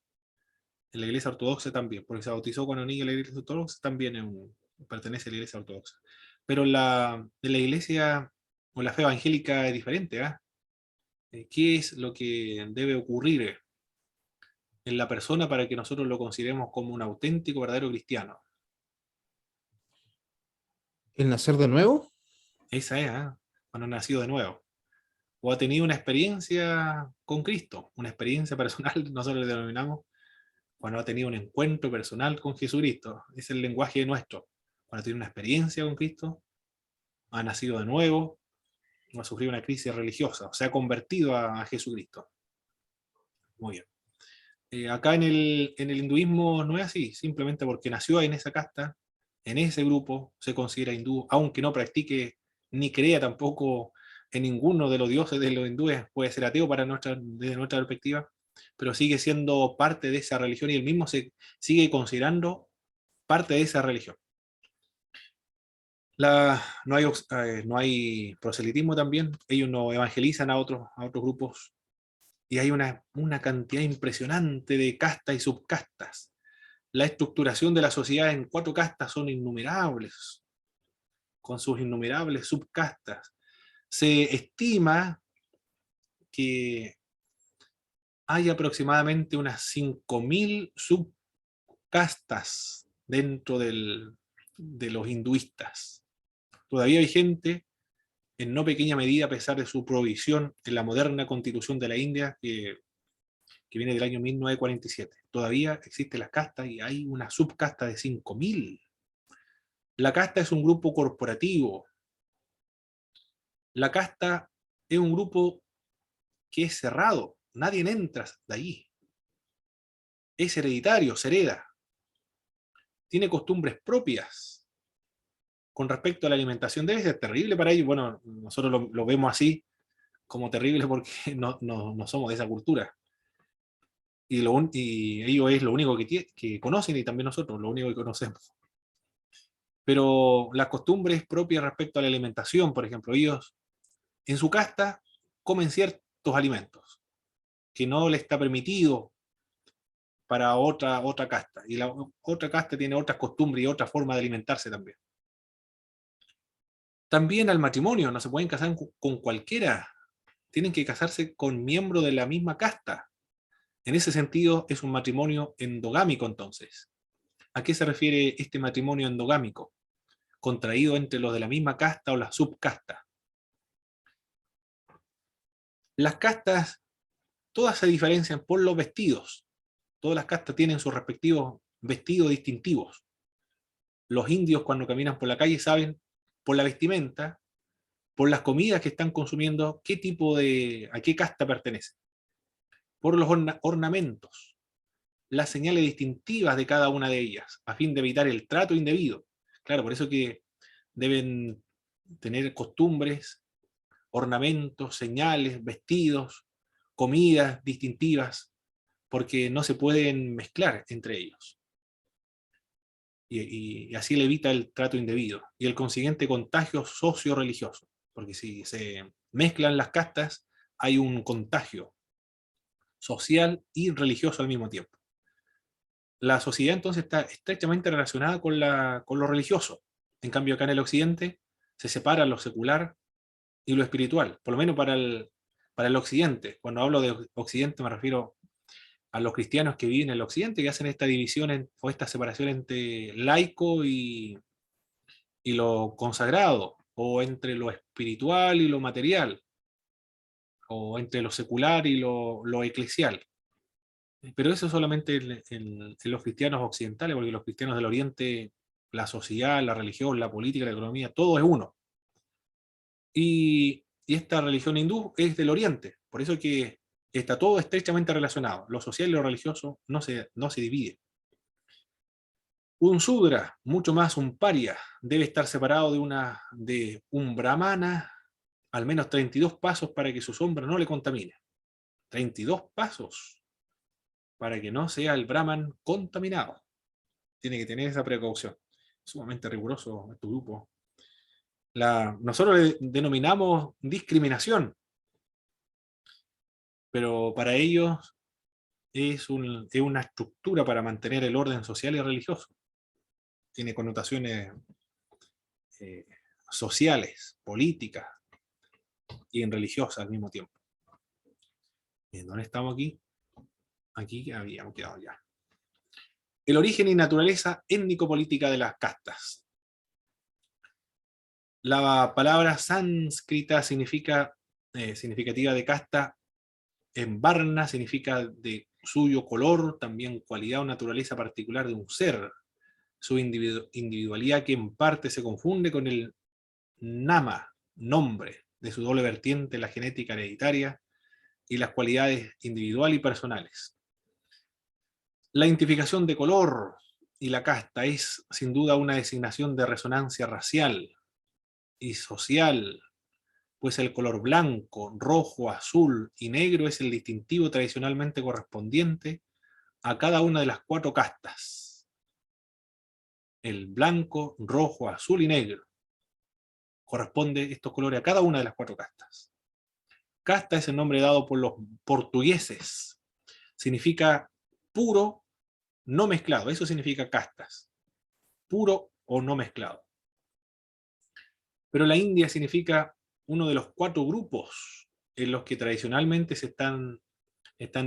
En la iglesia ortodoxa también, porque se bautizó cuando niño en la iglesia ortodoxa, también pertenece a la iglesia ortodoxa. Pero en la iglesia o la fe evangélica es diferente. ¿Qué es lo que debe ocurrir en la persona para que nosotros lo consideremos como un auténtico, verdadero cristiano? ¿El nacer de nuevo? Esa es, cuando ha nacido de nuevo. O ha tenido una experiencia con Cristo, una experiencia personal, nosotros le denominamos, cuando ha tenido un encuentro personal con Jesucristo. Es el lenguaje nuestro. Cuando tiene una experiencia con Cristo, ha nacido de nuevo, o ha sufrido una crisis religiosa, o se ha convertido a Jesucristo. Muy bien. Acá en el hinduismo no es así, simplemente porque nació en esa casta, en ese grupo, se considera hindú, aunque no practique ni crea tampoco en ninguno de los dioses de los hindúes, puede ser ateo desde nuestra perspectiva, pero sigue siendo parte de esa religión y él mismo se sigue considerando parte de esa religión. No hay proselitismo también, ellos no evangelizan a otros grupos, y hay una cantidad impresionante de castas y subcastas. La estructuración de la sociedad en 4 castas son innumerables, con sus innumerables subcastas. Se estima que hay aproximadamente unas 5.000 subcastas dentro de los hinduistas. Todavía hay gente, en no pequeña medida, a pesar de su provisión en la moderna constitución de la India, que viene del año 1947. Todavía existen las castas y hay una subcasta de 5.000. La casta es un grupo corporativo. La casta es un grupo que es cerrado. Nadie entra de allí. es hereditario, se hereda, tiene costumbres propias con respecto a la alimentación. Debe ser terrible para ellos. Bueno, nosotros lo vemos así, como terrible porque no somos de esa cultura. Y ellos es lo único que conocen, y también nosotros, lo único que conocemos. Pero las costumbres propias respecto a la alimentación, por ejemplo, ellos en su casta comen ciertos alimentos que no les está permitido para otra casta. Y la otra casta tiene otras costumbres y otra forma de alimentarse también. También al matrimonio, no se pueden casar con cualquiera, tienen que casarse con miembros de la misma casta. En ese sentido, es un matrimonio endogámico entonces. ¿A qué se refiere este matrimonio endogámico? Contraído entre los de la misma casta o la subcasta. Las castas, todas se diferencian por los vestidos. Todas las castas tienen sus respectivos vestidos distintivos. Los indios cuando caminan por la calle saben por la vestimenta, por las comidas que están consumiendo, a qué casta pertenecen. Por los ornamentos, las señales distintivas de cada una de ellas, a fin de evitar el trato indebido. Claro, por eso que deben tener costumbres, ornamentos, señales, vestidos, comidas distintivas, porque no se pueden mezclar entre ellos. Y así le evita el trato indebido y el consiguiente contagio socio-religioso, porque si se mezclan las castas, hay un contagio social y religioso al mismo tiempo. La sociedad entonces está estrechamente relacionada con lo religioso. En cambio, acá en el occidente se separa lo secular y lo espiritual, por lo menos para el occidente. Cuando hablo de occidente me refiero a los cristianos que viven en el occidente, que hacen esta división o esta separación entre laico y lo consagrado, o entre lo espiritual y lo material, o entre lo secular y lo eclesial. Pero eso solamente en los cristianos occidentales, porque los cristianos del oriente, la sociedad, la religión, la política, la economía, todo es uno. Y esta religión hindú es del oriente, por eso que está todo estrechamente relacionado. Lo social y lo religioso no se divide. Un sudra, mucho más un paria, debe estar separado de un brahmana al menos 32 pasos para que su sombra no le contamine. 32 pasos para que no sea el brahman contaminado. Tiene que tener esa precaución. Sumamente riguroso este grupo. Nosotros le denominamos discriminación, pero para ellos es una estructura para mantener el orden social y religioso. Tiene connotaciones sociales, políticas y religiosas al mismo tiempo. Bien, ¿dónde estamos aquí? Aquí habíamos quedado ya. El origen y naturaleza étnico-política de las castas. La palabra sánscrita significativa de casta, en varna significa de suyo color, también cualidad o naturaleza particular de un ser, su individualidad que en parte se confunde con el nama, nombre, de su doble vertiente, la genética hereditaria y las cualidades individuales y personales. La identificación de color y la casta es sin duda una designación de resonancia racial y social, pues el color blanco, rojo, azul y negro es el distintivo tradicionalmente correspondiente a cada una de las 4 castas. El blanco, rojo, azul y negro. Corresponde estos colores a cada una de las 4 castas. Casta es el nombre dado por los portugueses. Significa puro, no mezclado. Eso significa castas. Puro o no mezclado. Pero la India significa uno de los 4 grupos en los que tradicionalmente están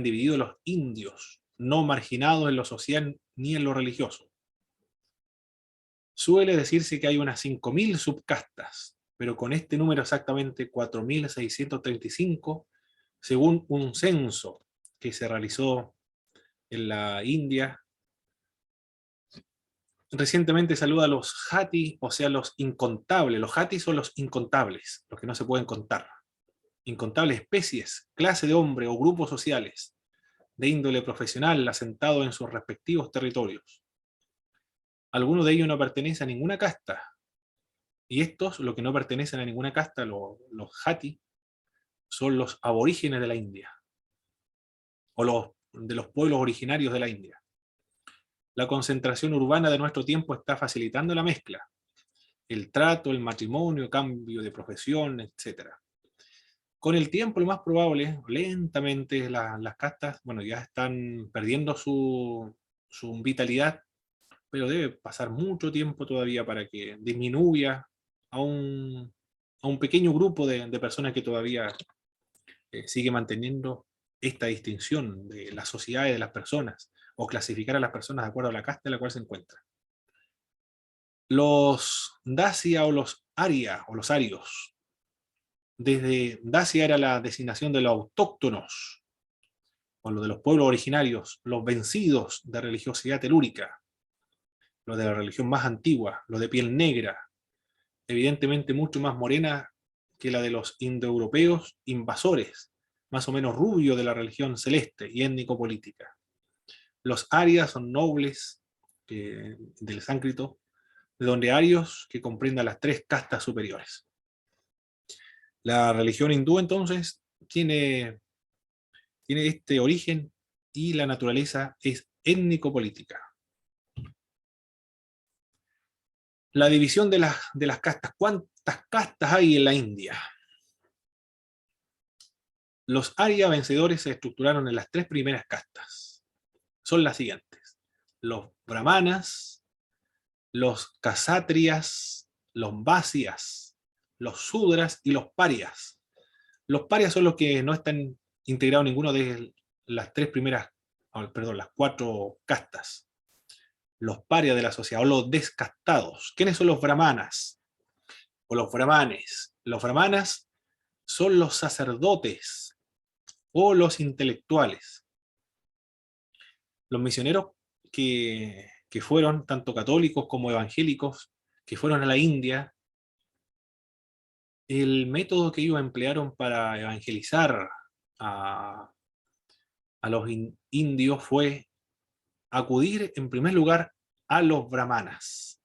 divididos los indios, no marginados en lo social ni en lo religioso. Suele decirse que hay unas 5.000 subcastas, pero con este número exactamente 4.635, según un censo que se realizó en la India. Recientemente saluda a los jati, o sea, los incontables. Los jati son los incontables, los que no se pueden contar. Incontables especies, clase de hombre o grupos sociales, de índole profesional asentado en sus respectivos territorios. Algunos de ellos no pertenecen a ninguna casta, y estos, los que no pertenecen a ninguna casta, los jati, son los aborígenes de la India, o de los pueblos originarios de la India. La concentración urbana de nuestro tiempo está facilitando la mezcla, el trato, el matrimonio, cambio de profesión, etc. Con el tiempo, lo más probable, lentamente, las castas, bueno, ya están perdiendo su vitalidad, pero debe pasar mucho tiempo todavía para que disminuya a un pequeño grupo de personas que todavía sigue manteniendo esta distinción de las sociedades de las personas, o clasificar a las personas de acuerdo a la casta en la cual se encuentran. Los Dacia o los Arya o los arios. Desde Dacia era la designación de los autóctonos, o lo de los pueblos originarios, los vencidos de religiosidad telúrica, los de la religión más antigua, los de piel negra, evidentemente mucho más morena que la de los indoeuropeos invasores, más o menos rubio de la religión celeste y étnico-política. Los arias son nobles del sánscrito, de donde arios que comprendan las tres castas superiores. La religión hindú entonces tiene este origen y la naturaleza es étnico-política. La división de las castas. ¿Cuántas castas hay en la India? Los Arya vencedores se estructuraron en las tres primeras castas. Son las siguientes: los brahmanas, los ksatriyas, los vásias, los sudras y los parias. Los parias son los que no están integrados en ninguno de las tres primeras, perdón, las cuatro castas. Los parias de la sociedad, o los descastados. ¿Quiénes son los brahmanas? O los brahmanes. Los brahmanas son los sacerdotes o los intelectuales. Los misioneros que fueron, tanto católicos como evangélicos, que fueron a la India, el método que ellos emplearon para evangelizar a los indios fue acudir en primer lugar a los brahmanas.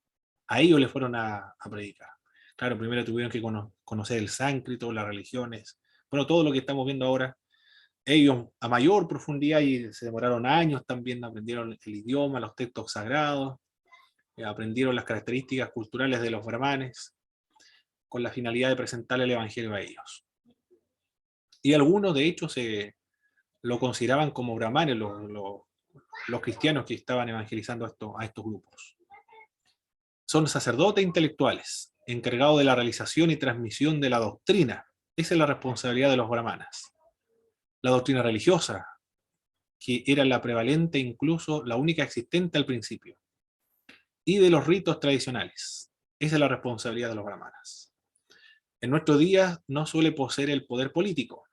A ellos les fueron a predicar. Claro, primero tuvieron que conocer el sánscrito, las religiones, bueno, todo lo que estamos viendo ahora. Ellos a mayor profundidad, y se demoraron años también, aprendieron el idioma, los textos sagrados, aprendieron las características culturales de los brahmanes, con la finalidad de presentarle el evangelio a ellos. Y algunos de hecho lo consideraban como brahmanes, los cristianos que estaban evangelizando a estos grupos. Son sacerdotes intelectuales, encargados de la realización y transmisión de la doctrina. Esa es la responsabilidad de los brahmanas. La doctrina religiosa, que era la prevalente, incluso la única existente al principio. Y de los ritos tradicionales. Esa es la responsabilidad de los brahmanas. En nuestros días no suele poseer el poder político.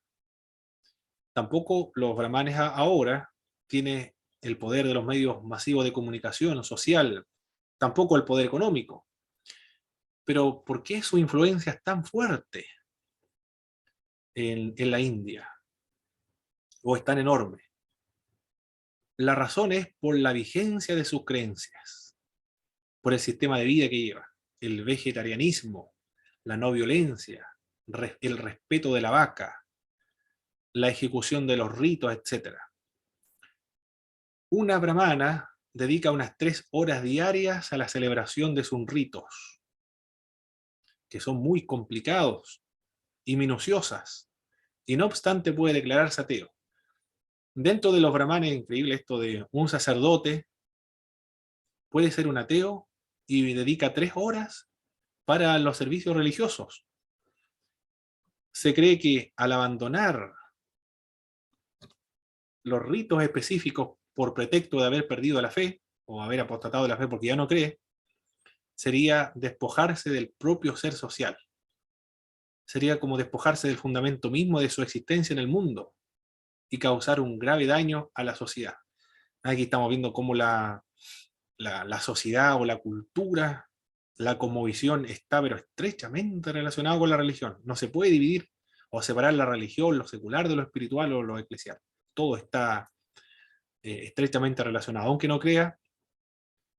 Tampoco los brahmanes ahora tienen el poder de los medios masivos de comunicación social, tampoco el poder económico. Pero ¿por qué su influencia es tan fuerte en la India? ¿O es tan enorme? La razón es por la vigencia de sus creencias, por el sistema de vida que lleva, el vegetarianismo, la no violencia, el respeto de la vaca, la ejecución de los ritos, etc. Una brahmana dedica unas 3 horas diarias a la celebración de sus ritos, que son muy complicados y minuciosas, y no obstante puede declararse ateo. Dentro de los brahmanes es increíble esto de un sacerdote puede ser un ateo y dedica 3 horas para los servicios religiosos. Se cree que al abandonar los ritos específicos por pretexto de haber perdido la fe, o haber apostatado de la fe porque ya no cree, sería despojarse del propio ser social. Sería como despojarse del fundamento mismo de su existencia en el mundo y causar un grave daño a la sociedad. Aquí estamos viendo cómo la sociedad o la cultura, la cosmovisión está pero estrechamente relacionada con la religión. No se puede dividir o separar la religión, lo secular de lo espiritual o lo eclesial. Todo está estrechamente relacionado, aunque no crea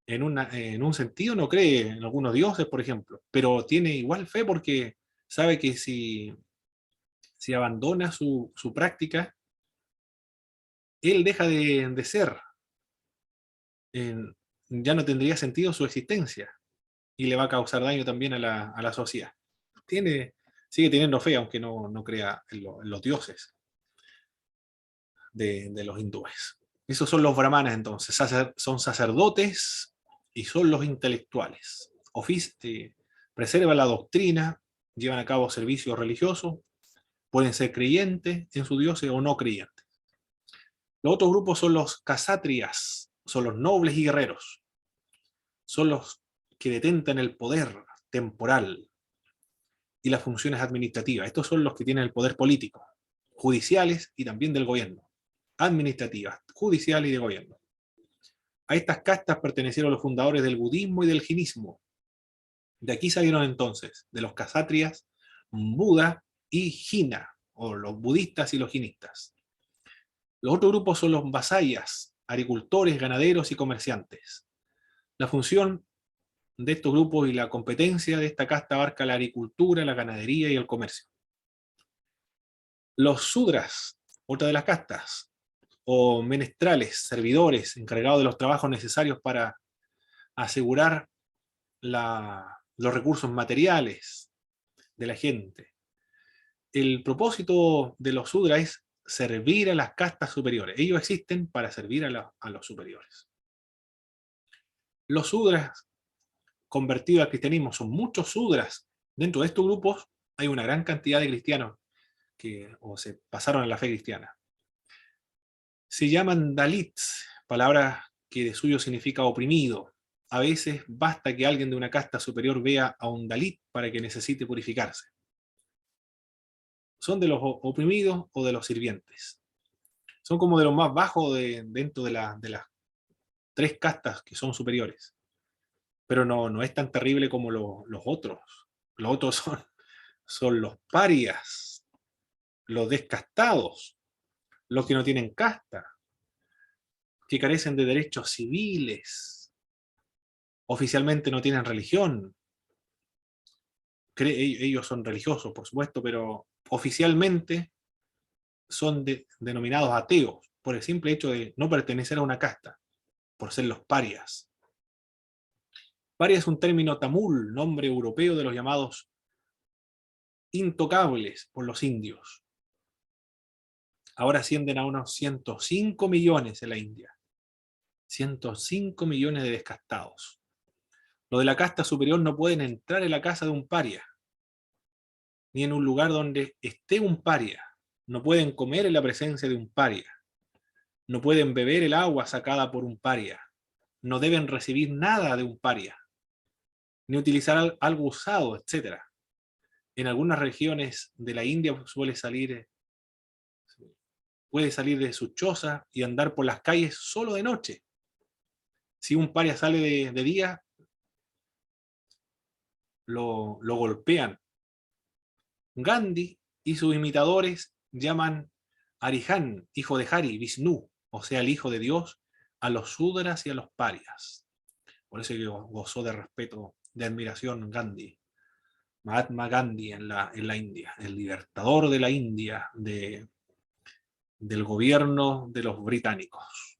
en un sentido, no cree en algunos dioses, por ejemplo, pero tiene igual fe porque sabe que si abandona su práctica, él deja de ser, ya no tendría sentido su existencia y le va a causar daño también a la sociedad. Sigue teniendo fe, aunque no crea en los dioses de los hindúes. Esos son los brahmanas entonces, son sacerdotes y son los intelectuales. Preservan la doctrina, llevan a cabo servicios religiosos, pueden ser creyentes en su dios o no creyentes. Los otros grupos son los casátriyas, son los nobles y guerreros, son los que detentan el poder temporal y las funciones administrativas. Estos son los que tienen el poder político, judiciales y también del gobierno, administrativas, judicial y de gobierno. A estas castas pertenecieron los fundadores del budismo y del jainismo. De aquí salieron entonces, de los casátriyas, Buda y Jina, o los budistas y los jinistas. Los otros grupos son los vasayas, agricultores, ganaderos y comerciantes. La función de estos grupos y la competencia de esta casta abarca la agricultura, la ganadería y el comercio. Los sudras, otra de las castas, o menestrales, servidores, encargados de los trabajos necesarios para asegurar los recursos materiales de la gente. El propósito de los sudras es servir a las castas superiores. Ellos existen para servir a los superiores. Los sudras convertidos al cristianismo son muchos sudras. Dentro de estos grupos hay una gran cantidad de cristianos que se pasaron a la fe cristiana. Se llaman dalits, palabra que de suyo significa oprimido. A veces basta que alguien de una casta superior vea a un dalit para que necesite purificarse. Son de los oprimidos o de los sirvientes. Son como de los más bajos dentro de las 3 castas que son superiores. Pero no es tan terrible como los otros. Los otros son los parias, los descastados, los que no tienen casta, que carecen de derechos civiles, oficialmente no tienen religión. Ellos son religiosos, por supuesto, pero oficialmente son denominados ateos por el simple hecho de no pertenecer a una casta, por ser los parias. Paria es un término tamul, nombre europeo de los llamados intocables por los indios. Ahora ascienden a unos 105 millones en la India. 105 millones de descastados. Los de la casta superior no pueden entrar en la casa de un paria, ni en un lugar donde esté un paria. No pueden comer en la presencia de un paria. No pueden beber el agua sacada por un paria. No deben recibir nada de un paria, ni utilizar algo usado, etc. En algunas regiones de la India puede salir de su choza y andar por las calles solo de noche. Si un paria sale de día, lo golpean. Gandhi y sus imitadores llaman Arihan, hijo de Hari, Vishnu, o sea, el hijo de Dios, a los sudras y a los parias. Por eso que gozó de respeto, de admiración Gandhi. Mahatma Gandhi en la India, el libertador de la India, del gobierno de los británicos.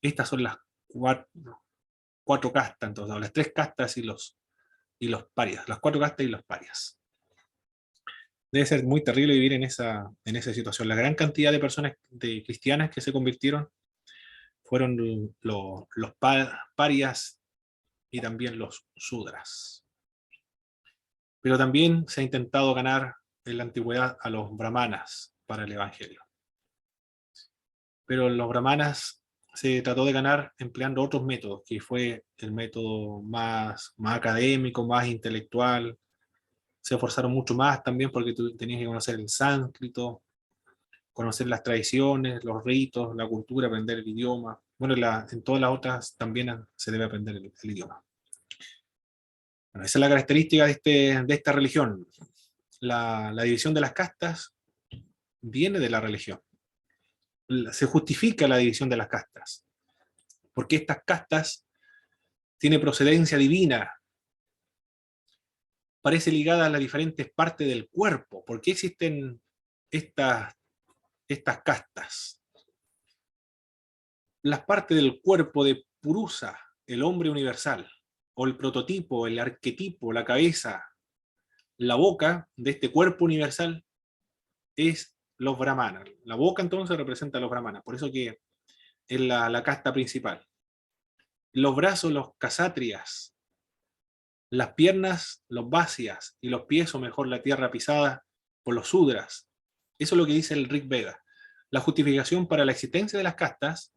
Estas son las cuatro castas, entonces, las 3 castas y los parias, las 4 castas y los parias. Debe ser muy terrible vivir en esa situación. La gran cantidad de personas cristianas que se convirtieron fueron los parias y también los sudras. Pero también se ha intentado ganar en la antigüedad a los brahmanas para el evangelio. Pero los brahmanas se trató de ganar empleando otros métodos, que fue el método más académico, más intelectual. Se esforzaron mucho más también porque tú tenías que conocer el sánscrito, conocer las tradiciones, los ritos, la cultura, aprender el idioma. Bueno, en todas las otras también se debe aprender el idioma. Bueno, esa es la característica de esta religión. La división de las castas viene de la religión. se justifica la división de las castas, porque estas castas tienen procedencia divina, parece ligada a las diferentes partes del cuerpo. ¿Por qué existen estas castas? Las partes del cuerpo de Purusa, el hombre universal, o el prototipo, el arquetipo, la cabeza, la boca de este cuerpo universal es los brahmanas. La boca entonces representa a los brahmanas, por eso que es la casta principal. Los brazos, los kasatriyas, las piernas, los vasias, y los pies, o mejor la tierra pisada, por los sudras. Eso es lo que dice el Rig Veda. La justificación para la existencia de las castas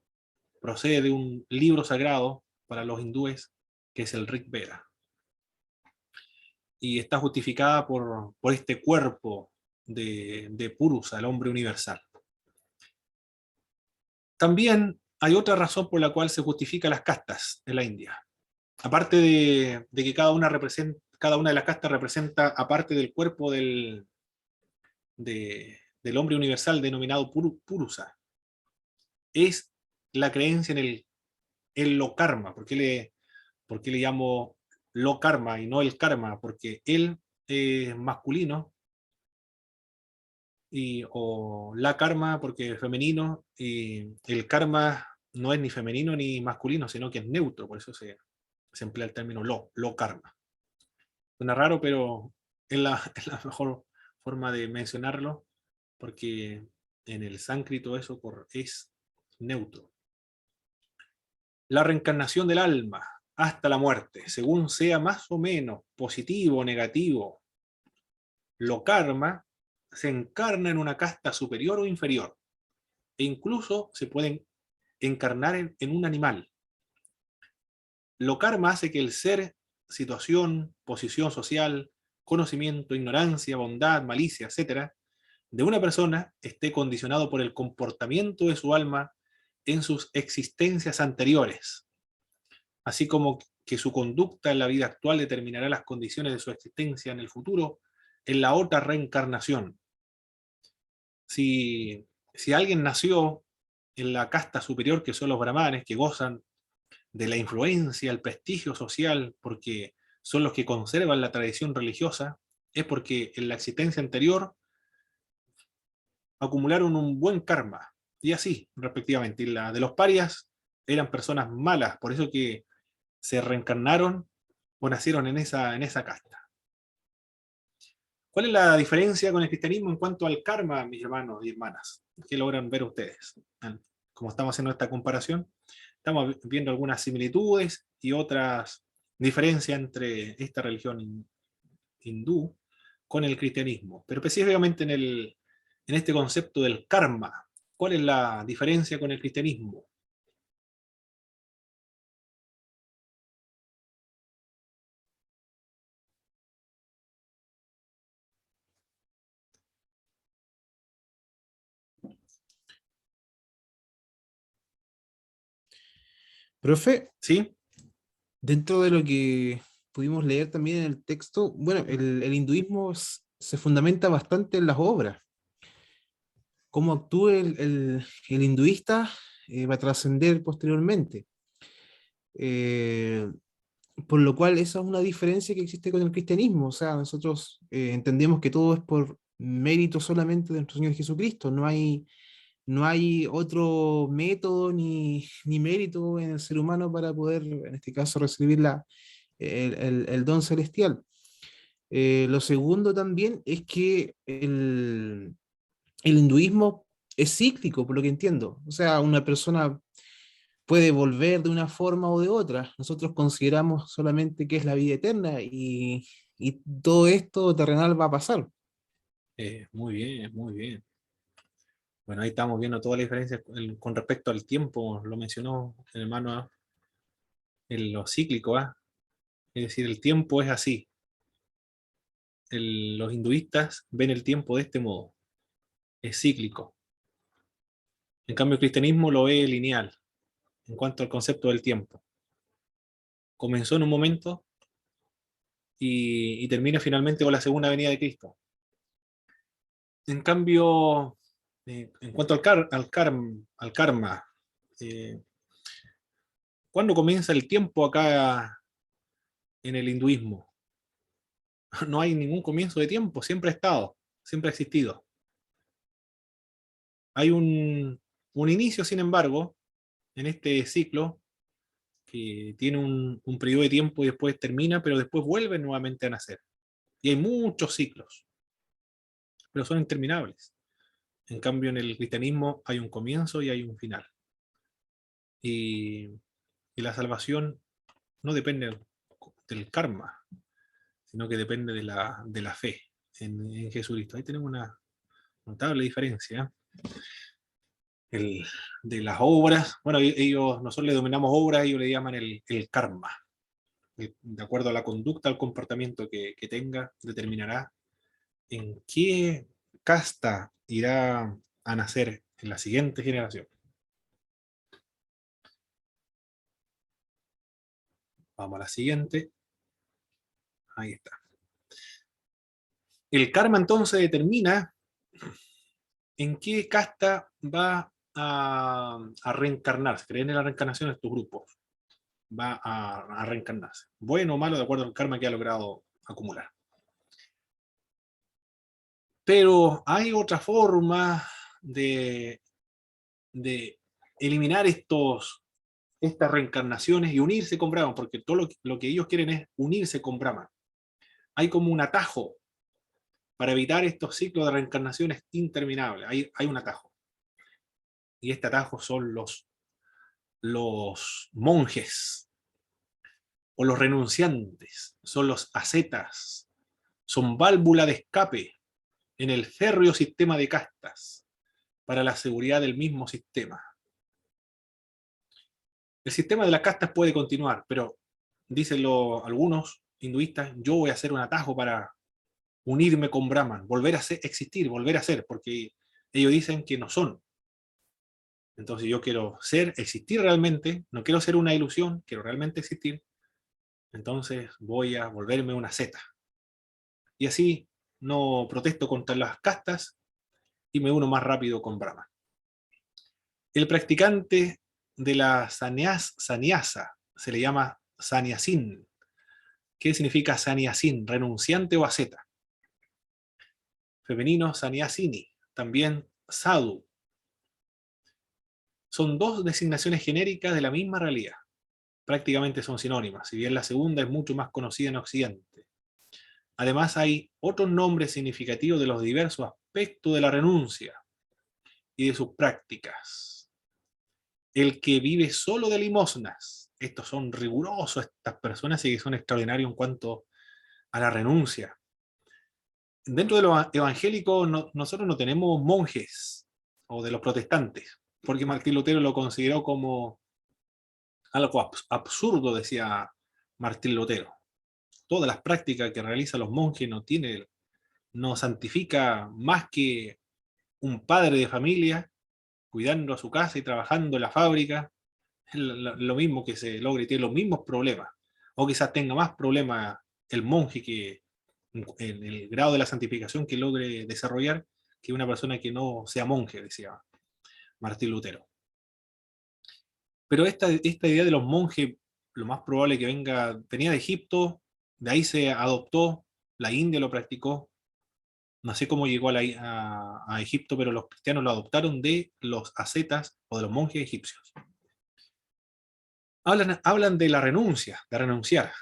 procede de un libro sagrado para los hindúes, que es el Rig Veda. Y está justificada por este cuerpo de Purusa, el hombre universal. También hay otra razón por la cual se justifica las castas en la India. Aparte de que cada una de las castas representa, aparte del cuerpo del hombre universal denominado Purusa, es la creencia en lo karma. ¿Por qué le llamo lo karma y no el karma? Porque él es masculino, o la karma porque es femenino, y el karma no es ni femenino ni masculino, sino que es neutro, por eso se emplea el término lo karma. Suena raro, pero es es la mejor forma de mencionarlo, porque en el sánscrito eso es neutro. La reencarnación del alma hasta la muerte, según sea más o menos positivo o negativo, lo karma se encarna en una casta superior o inferior, e incluso se pueden encarnar en un animal. Lo karma hace que el ser, situación, posición social, conocimiento, ignorancia, bondad, malicia, etc., de una persona esté condicionado por el comportamiento de su alma en sus existencias anteriores, así como que su conducta en la vida actual determinará las condiciones de su existencia en el futuro, en la otra reencarnación. Si alguien nació en la casta superior, que son los brahmanes, que gozan de la influencia, el prestigio social, porque son los que conservan la tradición religiosa, es porque en la existencia anterior acumularon un buen karma, y así, respectivamente. Y la de los parias eran personas malas, por eso que se reencarnaron o nacieron en esa casta. ¿Cuál es la diferencia con el cristianismo en cuanto al karma, mis hermanos y hermanas? ¿Qué logran ver ustedes? Como estamos haciendo esta comparación, estamos viendo algunas similitudes y otras diferencias entre esta religión hindú con el cristianismo, pero específicamente en este concepto del karma. ¿Cuál es la diferencia con el cristianismo? Profe, ¿Sí? dentro de lo que pudimos leer también en el texto, bueno, el hinduismo se fundamenta bastante en las obras. Cómo actúa el hinduista va a trascender posteriormente. Eh, por lo cual esa es una diferencia que existe con el cristianismo. O sea, nosotros entendemos que todo es por mérito solamente de nuestro Señor Jesucristo. No hay otro método ni mérito en el ser humano para poder, en este caso, recibir el don celestial. Lo segundo también es que el hinduismo es cíclico, por lo que entiendo. O sea, una persona puede volver de una forma o de otra. Nosotros consideramos solamente que es la vida eterna y todo esto terrenal va a pasar. Muy bien, muy bien. Bueno, ahí estamos viendo toda la diferencia con respecto al tiempo, lo mencionó el hermano, ¿ah? En lo cíclico, ¿ah? Es decir, el tiempo es así. Los hinduistas ven el tiempo de este modo, es cíclico. En cambio, el cristianismo lo ve lineal en cuanto al concepto del tiempo. Comenzó en un momento y termina finalmente con la segunda venida de Cristo. En cambio, En cuanto al karma, ¿cuándo comienza el tiempo acá en el hinduismo? No hay ningún comienzo de tiempo, siempre ha estado, siempre ha existido. Hay un inicio, sin embargo, en este ciclo, que tiene un periodo de tiempo y después termina, pero después vuelve nuevamente a nacer. Y hay muchos ciclos, pero son interminables. En cambio, en el cristianismo hay un comienzo y hay un final. Y la salvación no depende del karma, sino que depende de la fe en Jesucristo. Ahí tenemos una notable diferencia. De las obras, bueno, nosotros le denominamos obras, ellos le llaman el karma. De acuerdo a la conducta, al comportamiento que tenga, determinará en qué casta irá a nacer en la siguiente generación. Vamos a la siguiente. Ahí está. El karma entonces determina en qué casta va a reencarnarse. Creen en la reencarnación de estos grupos. Va a reencarnarse. Bueno o malo, de acuerdo al karma que ha logrado acumular. Pero hay otra forma de eliminar estas reencarnaciones y unirse con Brahman, porque todo lo que ellos quieren es unirse con Brahman. Hay como un atajo para evitar estos ciclos de reencarnaciones interminables. Hay un atajo. Y este atajo son los monjes o los renunciantes, son los ascetas, son válvula de escape en el férreo sistema de castas para la seguridad del mismo sistema. El sistema de las castas puede continuar, pero dicen algunos hinduistas, yo voy a hacer un atajo para unirme con Brahman, volver a existir, volver a ser, porque ellos dicen que no son. Entonces yo quiero existir realmente, no quiero ser una ilusión, quiero realmente existir, entonces voy a volverme una zeta. Y así no protesto contra las castas y me uno más rápido con Brahman. El practicante de la sannyasa se le llama sannyasin. ¿Qué significa sannyasin? Renunciante o asceta. Femenino, sannyasini. También sadhu. Son dos designaciones genéricas de la misma realidad. Prácticamente son sinónimas, si bien la segunda es mucho más conocida en Occidente. Además hay otros nombres significativos de los diversos aspectos de la renuncia y de sus prácticas. El que vive solo de limosnas. Estos son rigurosos, estas personas y que son extraordinarios en cuanto a la renuncia. Dentro de los evangélicos nosotros no tenemos monjes, o de los protestantes, porque Martín Lutero lo consideró como algo absurdo, decía Martín Lutero. Todas las prácticas que realizan los monjes no santifica más que un padre de familia cuidando a su casa y trabajando en la fábrica. Es lo mismo que se logre, tiene los mismos problemas, o quizás tenga más problemas el monje que en el grado de la santificación que logre desarrollar que una persona que no sea monje, decía Martín Lutero. Pero esta idea de los monjes, lo más probable es que venía de Egipto, de ahí se adoptó, la India lo practicó, no sé cómo llegó a Egipto, pero los cristianos lo adoptaron de los ascetas o de los monjes egipcios. Hablan de la renuncia, de renunciar,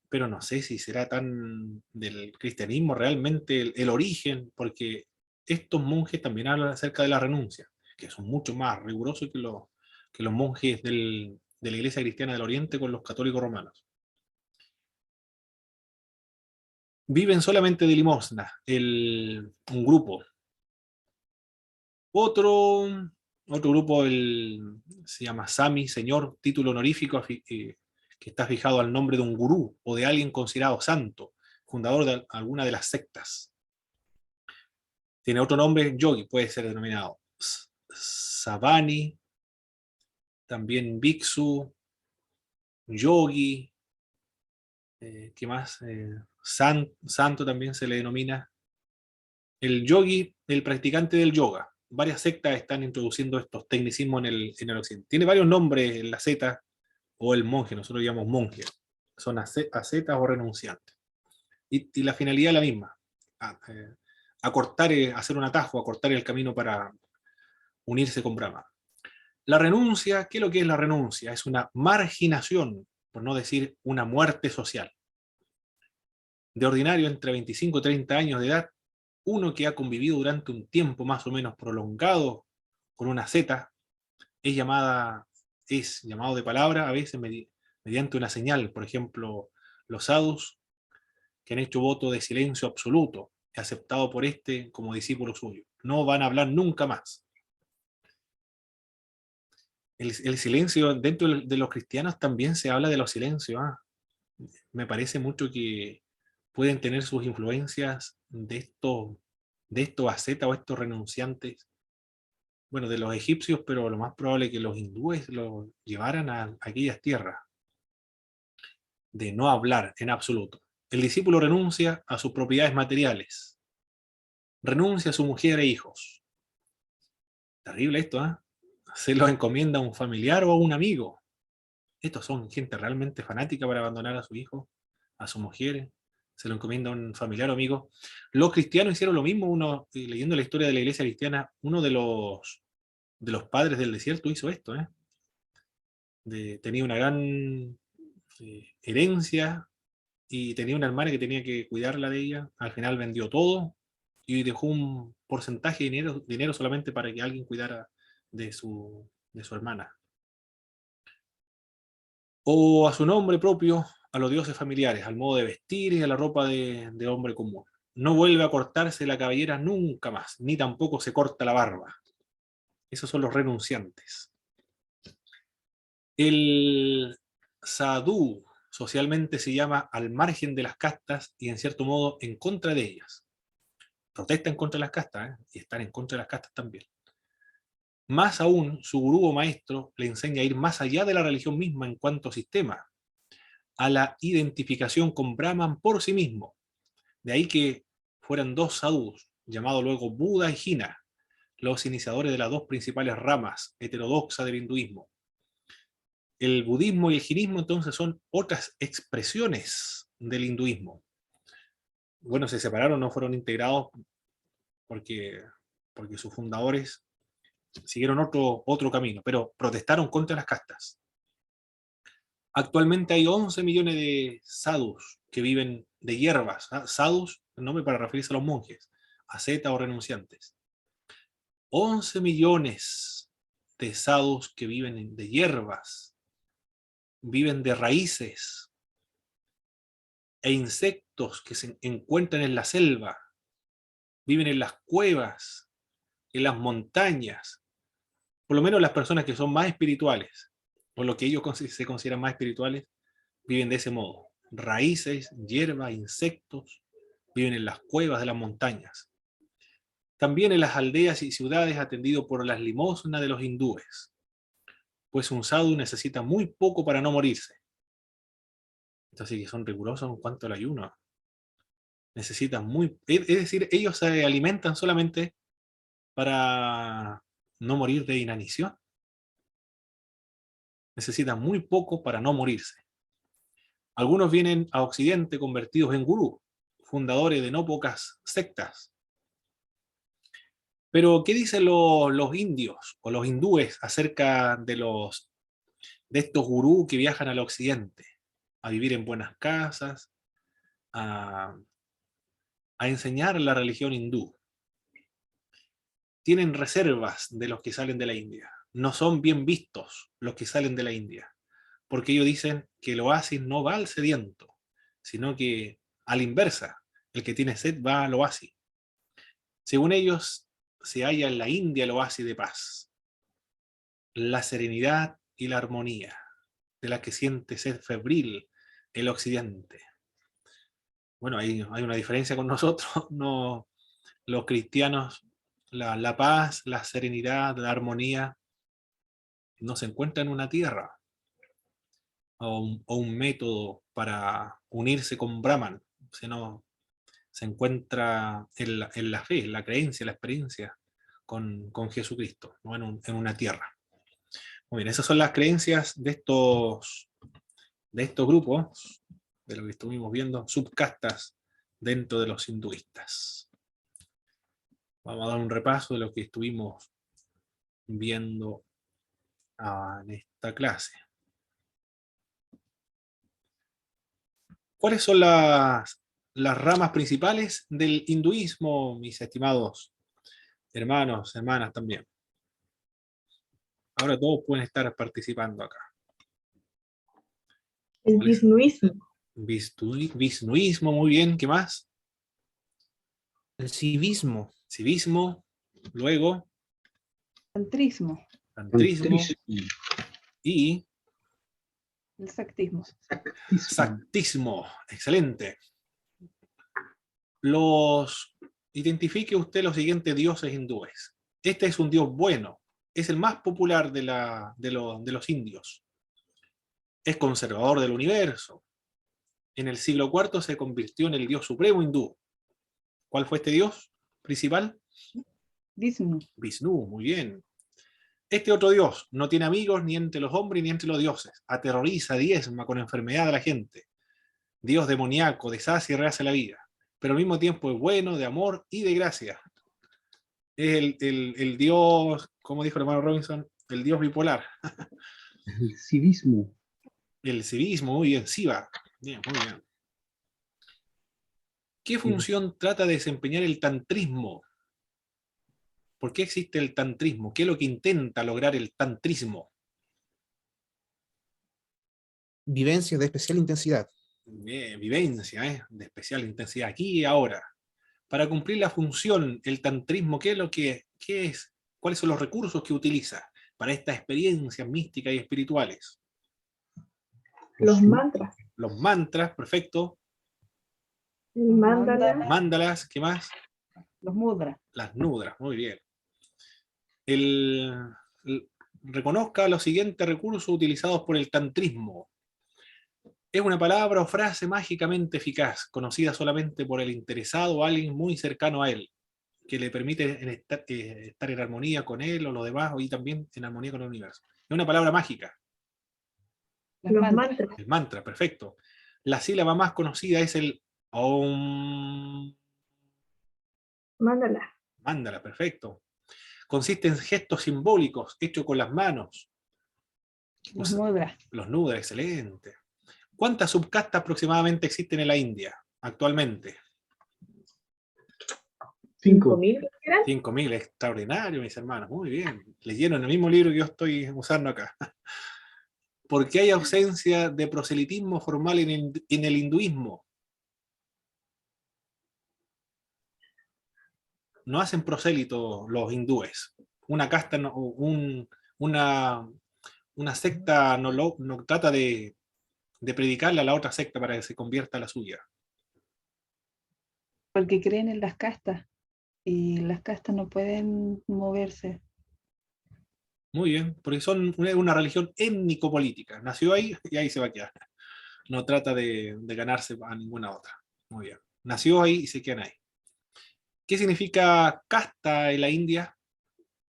pero no sé si será tan del cristianismo realmente el origen, porque estos monjes también hablan acerca de la renuncia, que son mucho más rigurosos que los monjes de la Iglesia Cristiana del Oriente con los católicos romanos. Viven solamente de limosna, un grupo. Otro grupo se llama Sami, señor, título honorífico que está fijado al nombre de un gurú o de alguien considerado santo, fundador de alguna de las sectas. Tiene otro nombre, yogi, puede ser denominado Savani, también bhiksu, yogi, ¿qué más? Santo también se le denomina. El yogi, el practicante del yoga. varias sectas están introduciendo estos tecnicismos en el occidente. Tiene varios nombres la seta o el monje, nosotros llamamos monje. Son ascetas o renunciantes. Y la finalidad es la misma. Acortar, hacer un atajo, acortar el camino para unirse con Brahma. La renuncia, ¿qué es lo que es la renuncia? Es una marginación, por no decir una muerte social. De ordinario, entre 25 y 30 años de edad, uno que ha convivido durante un tiempo más o menos prolongado con una seta, es llamado de palabra, a veces mediante una señal. Por ejemplo, los sadhus, que han hecho voto de silencio absoluto, aceptado por este como discípulo suyo. No van a hablar nunca más. El silencio, dentro de los cristianos también se habla de los silencios. Me parece mucho que pueden tener sus influencias de estos ascetas o estos renunciantes, bueno, de los egipcios, pero lo más probable es que los hindúes los llevaran a aquellas tierras, de no hablar en absoluto. El discípulo renuncia a sus propiedades materiales, renuncia a su mujer e hijos. Terrible esto, ¿eh? Se los encomienda a un familiar o a un amigo. Estos son gente realmente fanática para abandonar a su hijo, a su mujer, se lo encomienda a un familiar o amigo. Los cristianos hicieron lo mismo. Leyendo la historia de la iglesia cristiana, uno de los padres del desierto hizo esto. Tenía una gran herencia y tenía una hermana que tenía que cuidarla de ella. Al final vendió todo y dejó un porcentaje de dinero solamente para que alguien cuidara de su hermana. O a su nombre propio, a los dioses familiares, al modo de vestir y a la ropa de hombre común. No vuelve a cortarse la cabellera nunca más, ni tampoco se corta la barba. Esos son los renunciantes. El sadhu socialmente se llama al margen de las castas y en cierto modo en contra de ellas. Protesta en contra de las castas, y están en contra de las castas también. Más aún, su gurú o maestro le enseña a ir más allá de la religión misma en cuanto a sistema, a la identificación con Brahman por sí mismo. De ahí que fueran dos sadhus, llamados luego Buda y Jina, los iniciadores de las dos principales ramas heterodoxas del hinduismo. El budismo y el jinismo entonces son otras expresiones del hinduismo. Bueno, se separaron, no fueron integrados porque sus fundadores siguieron otro camino, pero protestaron contra las castas. Actualmente hay 11 millones de sadhus que viven de hierbas. Sadhus, el nombre para referirse a los monjes, ascetas o renunciantes. 11 millones de sadhus que viven de hierbas, viven de raíces e insectos que se encuentran en la selva, viven en las cuevas, en las montañas. Por lo menos las personas que son más espirituales, por lo que ellos se consideran más espirituales, viven de ese modo. Raíces, hierbas, insectos, viven en las cuevas de las montañas. También en las aldeas y ciudades atendido por las limosnas de los hindúes, pues un sadhu necesita muy poco para no morirse. Entonces que son rigurosos en cuanto al ayuno. Necesitan es decir, ellos se alimentan solamente para no morir de inanición. Necesitan muy poco para no morirse. Algunos vienen a Occidente convertidos en gurú, fundadores de no pocas sectas. Pero, ¿qué dicen los indios o los hindúes acerca de estos gurús que viajan al Occidente? A vivir en buenas casas, a enseñar la religión hindú. Tienen reservas de los que salen de la India. No son bien vistos los que salen de la India, porque ellos dicen que el oasis no va al sediento, sino que a la inversa, el que tiene sed va al oasis. Según ellos, se halla en la India el oasis de paz, la serenidad y la armonía, de la que siente sed febril el occidente. Bueno, hay una diferencia con nosotros, no, los cristianos, la paz, la serenidad, la armonía, no se encuentra en una tierra o un método para unirse con Brahman, sino se encuentra en la fe, en la creencia, en la experiencia con Jesucristo, ¿no? En una tierra. Muy bien, esas son las creencias de estos grupos, de lo que estuvimos viendo, subcastas dentro de los hinduistas. Vamos a dar un repaso de lo que estuvimos viendo en esta clase. ¿Cuáles son las ramas principales del hinduismo, mis estimados hermanos, hermanas también? Ahora todos pueden estar participando acá. El ¿Cuál es? Vishnuismo. Vishnuismo, muy bien. ¿Qué más? El civismo. Civismo. Luego, Tantrismo, tantrismo. Y el sactismo. sactismo. Excelente. Identifique usted los siguientes dioses hindúes. Este es un dios bueno. Es el más popular de los indios. Es conservador del universo. En el siglo IV se convirtió en el dios supremo hindú. ¿Cuál fue este dios principal? Vishnu, Vishnu, muy bien. Este otro dios no tiene amigos ni entre los hombres ni entre los dioses. Aterroriza, diezma con enfermedad a la gente. Dios demoníaco, deshace y rehace la vida. Pero al mismo tiempo es bueno, de amor y de gracia. Es el dios, como dijo el hermano Robinson, el dios bipolar. El civismo. El civismo, muy bien. Siva. Bien, muy bien. ¿Qué función trata de desempeñar el tantrismo? ¿Por qué existe el tantrismo? ¿Qué es lo que intenta lograr el tantrismo? Vivencias de especial intensidad. Bien, vivencia, de especial intensidad, aquí y ahora. Para cumplir la función, el tantrismo, ¿qué es? ¿Cuáles son los recursos que utiliza para estas experiencias místicas y espirituales? Los mantras. Los mantras, perfecto. El mandala. Mándalas, ¿qué más? los mudras. Las nudras, muy bien. Reconozca los siguientes recursos utilizados por el tantrismo. Es una palabra o frase mágicamente eficaz, conocida solamente por el interesado o alguien muy cercano a él, que le permite estar en armonía con él o los demás, y también en armonía con el universo. Es una palabra mágica. Los Los mantras. mantras. El mantra, perfecto. La sílaba más conocida es el Om. Mandala. Mándala, perfecto. Consiste en gestos simbólicos hechos con las manos. Los mudras. Los nudras, excelente. ¿Cuántas subcastas aproximadamente existen en la India actualmente? 5. 5.000 eran. 5.000, extraordinario, mis hermanos. Muy bien. Leyeron el mismo libro que yo estoy usando acá. ¿Por qué hay ausencia de proselitismo formal en el hinduismo? No hacen prosélito los hindúes. Una casta, una secta no trata de predicarle a la otra secta para que se convierta a la suya. Porque creen en las castas y las castas no pueden moverse. Muy bien, porque son una religión étnico-política. Nació ahí y ahí se va a quedar. No trata de ganarse a ninguna otra. Muy bien. Nació ahí y se quedan ahí. ¿Qué significa casta en la India?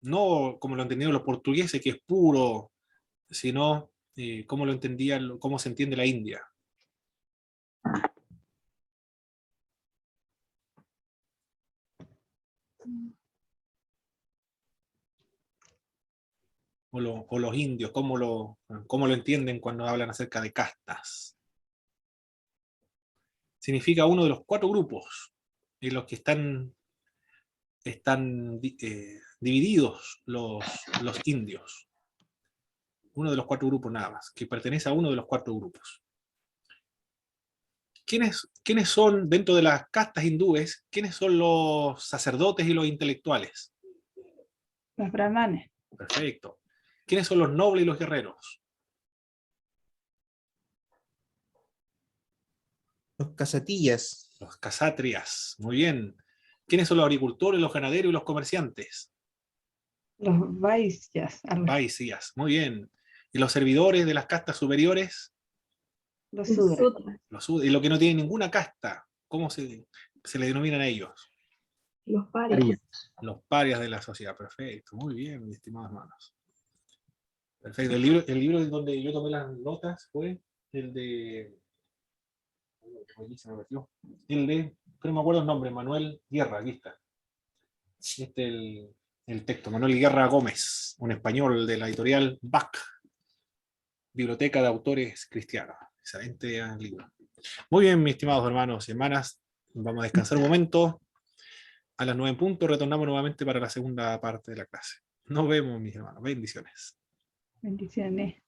No como lo entendieron los portugueses, que es puro, sino cómo lo entendían, cómo se entiende la India. O los indios, cómo lo entienden cuando hablan acerca de castas. Significa uno de los 4 grupos en los que están divididos los indios. Uno de los 4 grupos nada más, que pertenece a uno de los 4 grupos. ¿Quiénes son, dentro de las castas hindúes, quiénes son los sacerdotes y los intelectuales? Los brahmanes. Perfecto. ¿Quiénes son los nobles y los guerreros? Los casatillas. Los casatrias. Muy bien. ¿Quiénes son los agricultores, los ganaderos y los comerciantes? Los vaisyas. Vaisyas. Muy bien. ¿Y los servidores de las castas superiores? Los Los sudras. sudras. Y lo que no tiene ninguna casta, ¿cómo se le denominan a ellos? Los parias. Arias. Los parias de la sociedad. Perfecto, muy bien, mis estimados hermanos. Perfecto. El libro donde yo tomé las notas fue el de. El de, pero no me acuerdo el nombre, Manuel Guerra, aquí está. El texto, Manuel Guerra Gómez, un español de la editorial BAC, Biblioteca de Autores Cristianos. Excelente libro. Muy bien, mis estimados hermanos y hermanas, vamos a descansar un momento. A las 9 en punto retornamos nuevamente para la segunda parte de la clase. Nos vemos, mis hermanos. Bendiciones. Bendiciones.